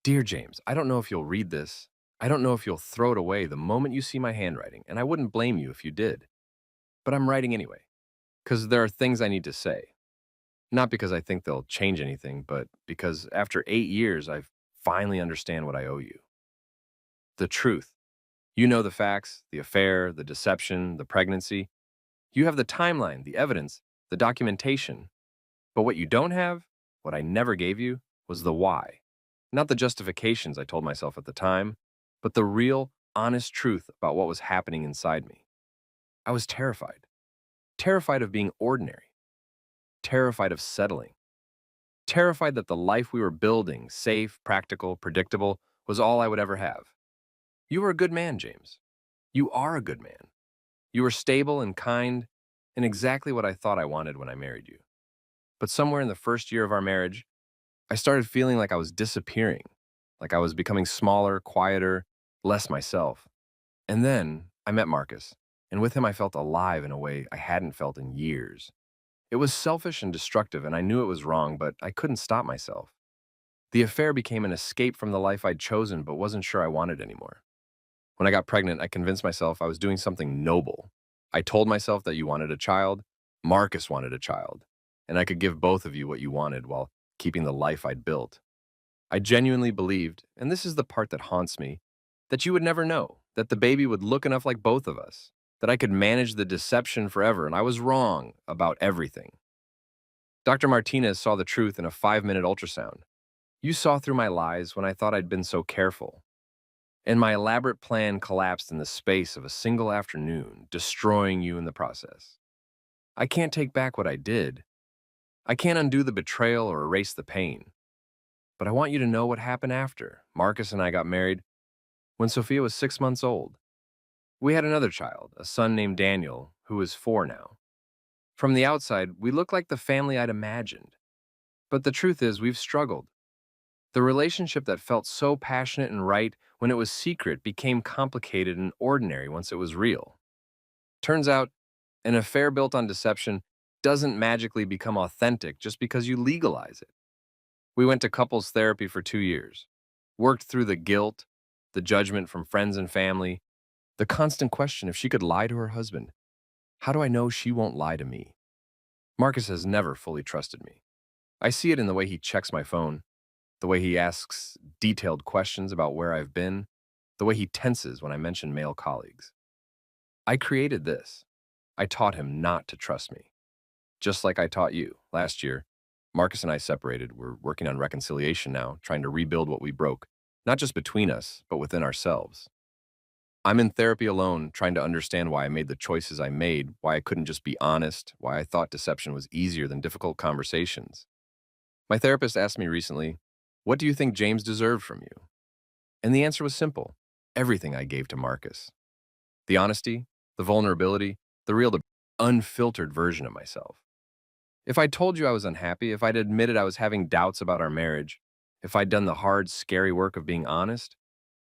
"Dear James, I don't know if you'll read this. I don't know if you'll throw it away the moment you see my handwriting, and I wouldn't blame you if you did. But I'm writing anyway, because there are things I need to say. Not because I think they'll change anything, but because after 8 years, I finally understand what I owe you. The truth. You know the facts, the affair, the deception, the pregnancy. You have the timeline, the evidence, the documentation. But what you don't have, what I never gave you, was the why. Not the justifications I told myself at the time, but the real, honest truth about what was happening inside me. I was terrified. Terrified of being ordinary. Terrified of settling. Terrified that the life we were building, safe, practical, predictable, was all I would ever have. You were a good man, James. You are a good man. You were stable and kind, and exactly what I thought I wanted when I married you. But somewhere in the first year of our marriage, I started feeling like I was disappearing, like I was becoming smaller, quieter, less myself. And then I met Marcus, and with him I felt alive in a way I hadn't felt in years. It was selfish and destructive, and I knew it was wrong, but I couldn't stop myself. The affair became an escape from the life I'd chosen but wasn't sure I wanted anymore. When I got pregnant, I convinced myself I was doing something noble. I told myself that you wanted a child, Marcus wanted a child, and I could give both of you what you wanted while keeping the life I'd built. I genuinely believed, and this is the part that haunts me, that you would never know, that the baby would look enough like both of us, that I could manage the deception forever, and I was wrong about everything. Dr. Martinez saw the truth in a 5-minute ultrasound. You saw through my lies when I thought I'd been so careful. And my elaborate plan collapsed in the space of a single afternoon, destroying you in the process. I can't take back what I did. I can't undo the betrayal or erase the pain. But I want you to know what happened after. Marcus and I got married when Sophia was 6 months old. We had another child, a son named Daniel, who is 4 now. From the outside, we look like the family I'd imagined. But the truth is, we've struggled. The relationship that felt so passionate and right when it was secret became complicated and ordinary once it was real. Turns out, an affair built on deception doesn't magically become authentic just because you legalize it. We went to couples therapy for 2 years, worked through the guilt, the judgment from friends and family, the constant question if she could lie to her husband. How do I know she won't lie to me? Marcus has never fully trusted me. I see it in the way he checks my phone, the way he asks detailed questions about where I've been, the way he tenses when I mention male colleagues. I created this. I taught him not to trust me. Just like I taught you. Last year, Marcus and I separated. We're working on reconciliation now, trying to rebuild what we broke, not just between us, but within ourselves. I'm in therapy alone, trying to understand why I made the choices I made, why I couldn't just be honest, why I thought deception was easier than difficult conversations. My therapist asked me recently, "What do you think James deserved from you?" And the answer was simple: everything I gave to Marcus. The honesty, the vulnerability, the real, unfiltered version of myself. If I told you I was unhappy, if I'd admitted I was having doubts about our marriage, if I'd done the hard, scary work of being honest,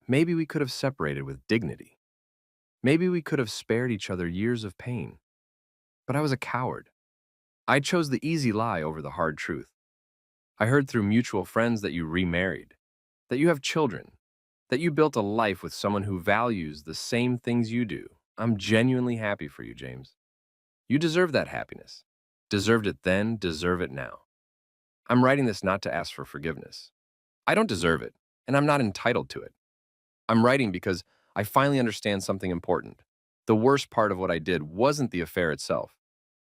maybe we could have separated with dignity. Maybe we could have spared each other years of pain. But I was a coward. I chose the easy lie over the hard truth. I heard through mutual friends that you remarried, that you have children, that you built a life with someone who values the same things you do. I'm genuinely happy for you, James. You deserve that happiness. Deserved it then, deserve it now. I'm writing this not to ask for forgiveness. I don't deserve it, and I'm not entitled to it. I'm writing because I finally understand something important. The worst part of what I did wasn't the affair itself.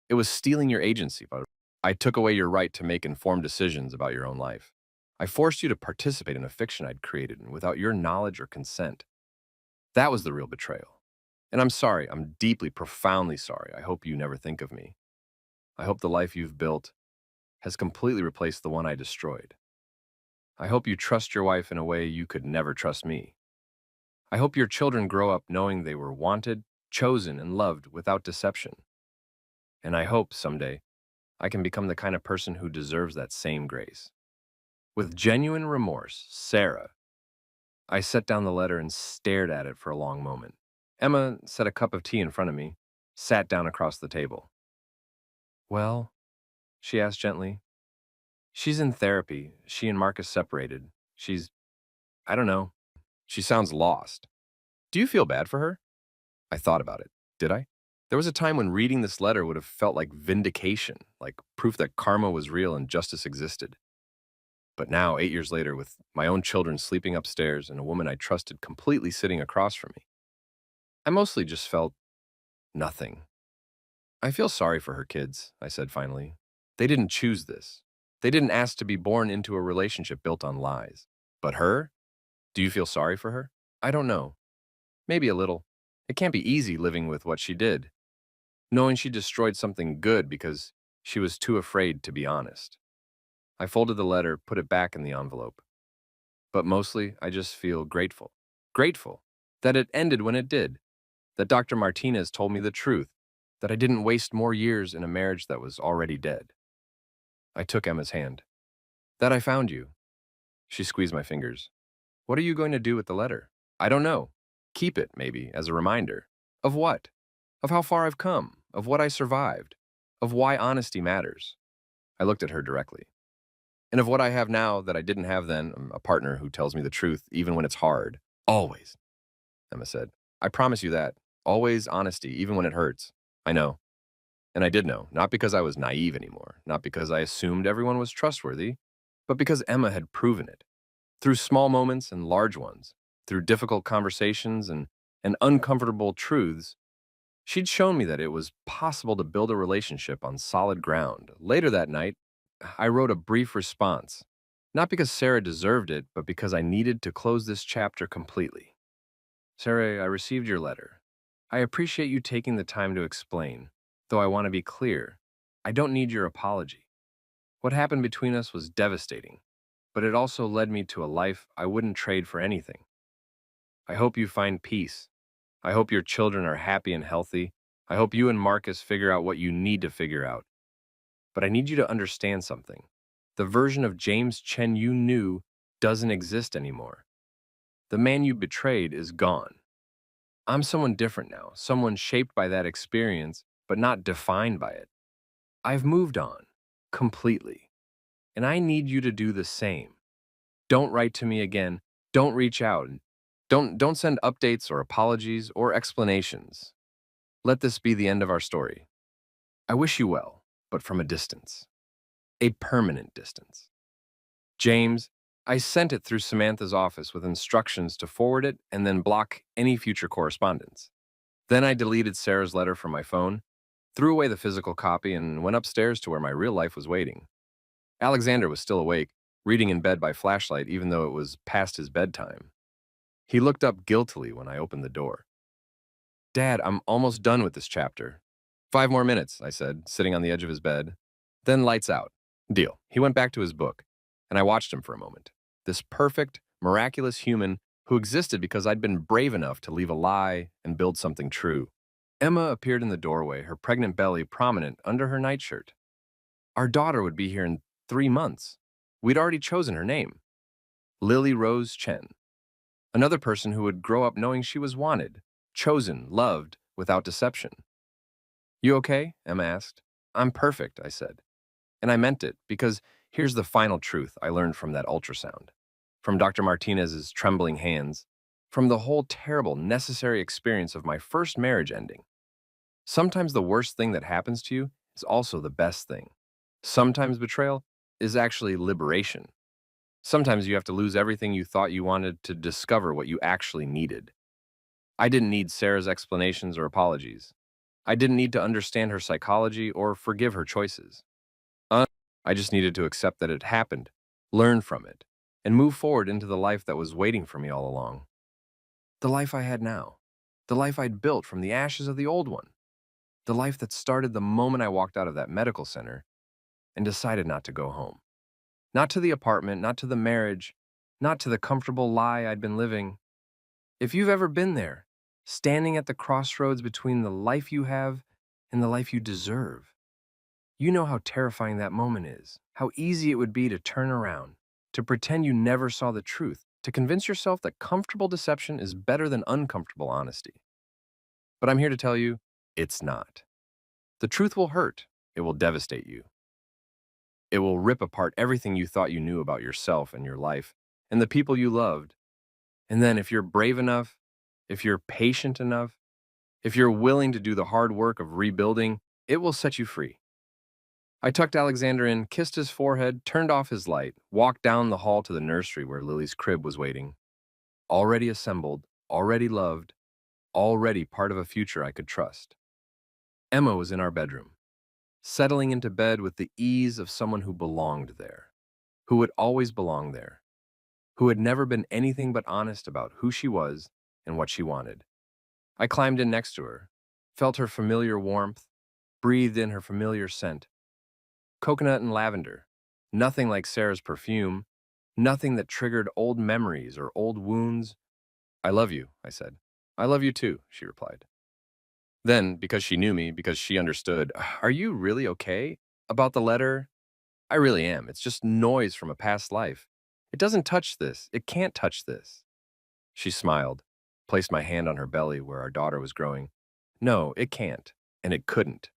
It was stealing your agency. I took away your right to make informed decisions about your own life. I forced you to participate in a fiction I'd created and without your knowledge or consent. That was the real betrayal. And I'm sorry. I'm deeply, profoundly sorry. I hope you never think of me. I hope the life you've built has completely replaced the one I destroyed. I hope you trust your wife in a way you could never trust me. I hope your children grow up knowing they were wanted, chosen, and loved without deception. And I hope someday I can become the kind of person who deserves that same grace. With genuine remorse, Sarah. I set down the letter and stared at it for a long moment. Emma set a cup of tea in front of me, sat down across the table. Well, she asked gently. She's in therapy. She and Marcus separated. I don't know. She sounds lost. Do you feel bad for her? I thought about it. Did I? There was a time when reading this letter would have felt like vindication, like proof that karma was real and justice existed. But now, 8 years later, with my own children sleeping upstairs and a woman I trusted completely sitting across from me, I mostly just felt nothing. I feel sorry for her kids, I said finally. They didn't choose this. They didn't ask to be born into a relationship built on lies. But her? Do you feel sorry for her? I don't know. Maybe a little. It can't be easy living with what she did, knowing she destroyed something good because she was too afraid to be honest. I folded the letter, put it back in the envelope. But mostly, I just feel grateful. Grateful that it ended when it did, that Dr. Martinez told me the truth, that I didn't waste more years in a marriage that was already dead. I took Emma's hand. That I found you. She squeezed my fingers. What are you going to do with the letter? I don't know. Keep it, maybe, as a reminder. Of what? Of how far I've come, of what I survived, of why honesty matters. I looked at her directly. And of what I have now that I didn't have then, a partner who tells me the truth even when it's hard. Always, Emma said. I promise you that. Always honesty, even when it hurts. I know. And I did know, not because I was naive anymore, not because I assumed everyone was trustworthy, but because Emma had proven it. Through small moments and large ones, through difficult conversations and uncomfortable truths, she'd shown me that it was possible to build a relationship on solid ground. Later that night, I wrote a brief response, not because Sarah deserved it, but because I needed to close this chapter completely. Sarah, I received your letter. I appreciate you taking the time to explain, though I want to be clear. I don't need your apology. What happened between us was devastating, but it also led me to a life I wouldn't trade for anything. I hope you find peace. I hope your children are happy and healthy. I hope you and Marcus figure out what you need to figure out. But I need you to understand something. The version of James Chen you knew doesn't exist anymore. The man you betrayed is gone. I'm someone different now, someone shaped by that experience, but not defined by it. I've moved on, completely. And I need you to do the same. Don't write to me again. Don't reach out. Don't send updates or apologies or explanations. Let this be the end of our story. I wish you well, but from a distance. A permanent distance. James, I sent it through Samantha's office with instructions to forward it and then block any future correspondence. Then I deleted Sarah's letter from my phone, threw away the physical copy, and went upstairs to where my real life was waiting. Alexander was still awake, reading in bed by flashlight even though it was past his bedtime. He looked up guiltily when I opened the door. Dad, I'm almost done with this chapter. 5 more minutes, I said, sitting on the edge of his bed. Then lights out. Deal. He went back to his book, and I watched him for a moment. This perfect, miraculous human who existed because I'd been brave enough to leave a lie and build something true. Emma appeared in the doorway, her pregnant belly prominent under her nightshirt. Our daughter would be here in 3 months. We'd already chosen her name. Lily Rose Chen. Another person who would grow up knowing she was wanted, chosen, loved, without deception. You okay? Emma asked. I'm perfect, I said. And I meant it, because here's the final truth I learned from that ultrasound. From Dr. Martinez's trembling hands. From the whole terrible, necessary experience of my first marriage ending. Sometimes the worst thing that happens to you is also the best thing. Sometimes betrayal is actually liberation. Sometimes you have to lose everything you thought you wanted to discover what you actually needed. I didn't need Sarah's explanations or apologies. I didn't need to understand her psychology or forgive her choices. Uh, I just needed to accept that it happened, learn from it, and move forward into the life that was waiting for me all along. The life I had now. The life I'd built from the ashes of the old one. The life that started the moment I walked out of that medical center and decided not to go home. Not to the apartment, not to the marriage, not to the comfortable lie I'd been living. If you've ever been there, standing at the crossroads between the life you have and the life you deserve, you know how terrifying that moment is, how easy it would be to turn around, to pretend you never saw the truth, to convince yourself that comfortable deception is better than uncomfortable honesty. But I'm here to tell you, it's not. The truth will hurt. It will devastate you. It will rip apart everything you thought you knew about yourself and your life and the people you loved. And then if you're brave enough, if you're patient enough, if you're willing to do the hard work of rebuilding, it will set you free. I tucked Alexander in, kissed his forehead, turned off his light, walked down the hall to the nursery where Lily's crib was waiting. Already assembled, already loved, already part of a future I could trust. Emma was in our bedroom, settling into bed with the ease of someone who belonged there, who would always belong there, who had never been anything but honest about who she was and what she wanted. I climbed in next to her, felt her familiar warmth, breathed in her familiar scent. Coconut and lavender. Nothing like Sarah's perfume. Nothing that triggered old memories or old wounds. I love you, I said. I love you too, she replied. Then, because she knew me, because she understood, are you really okay about the letter? I really am. It's just noise from a past life. It doesn't touch this. It can't touch this. She smiled, placed my hand on her belly where our daughter was growing. No, it can't, and it couldn't.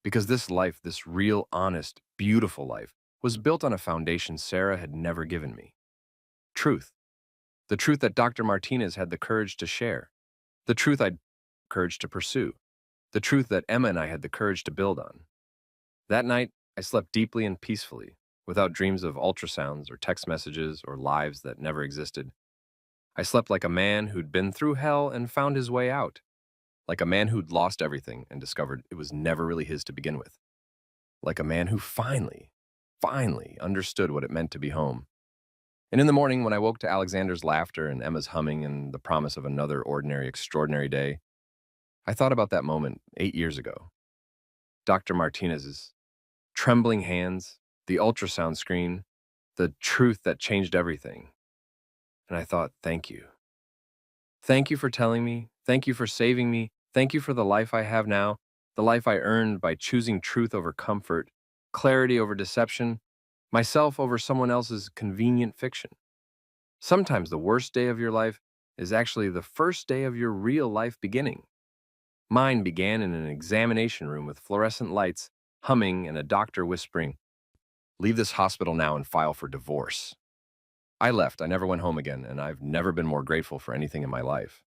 Because this life, this real, honest, beautiful life, was built on a foundation Sarah had never given me. Truth. The truth that Dr. Martinez had the courage to share. The truth I'd courage to pursue. The truth that Emma and I had the courage to build on. That night, I slept deeply and peacefully, without dreams of ultrasounds or text messages or lives that never existed. I slept like a man who'd been through hell and found his way out. Like a man who'd lost everything and discovered it was never really his to begin with. Like a man who finally understood what it meant to be home. And in the morning, when I woke to Alexander's laughter and Emma's humming and the promise of another ordinary, extraordinary day, I thought about that moment 8 years ago. Dr. Martinez's trembling hands, the ultrasound screen, the truth that changed everything. And I thought, thank you. Thank you for telling me. Thank you for saving me. Thank you for the life I have now, the life I earned by choosing truth over comfort, clarity over deception, myself over someone else's convenient fiction. Sometimes the worst day of your life is actually the first day of your real life beginning. Mine began in an examination room with fluorescent lights, humming, and a doctor whispering, "Leave this hospital now and file for divorce." I left. I never went home again, and I've never been more grateful for anything in my life.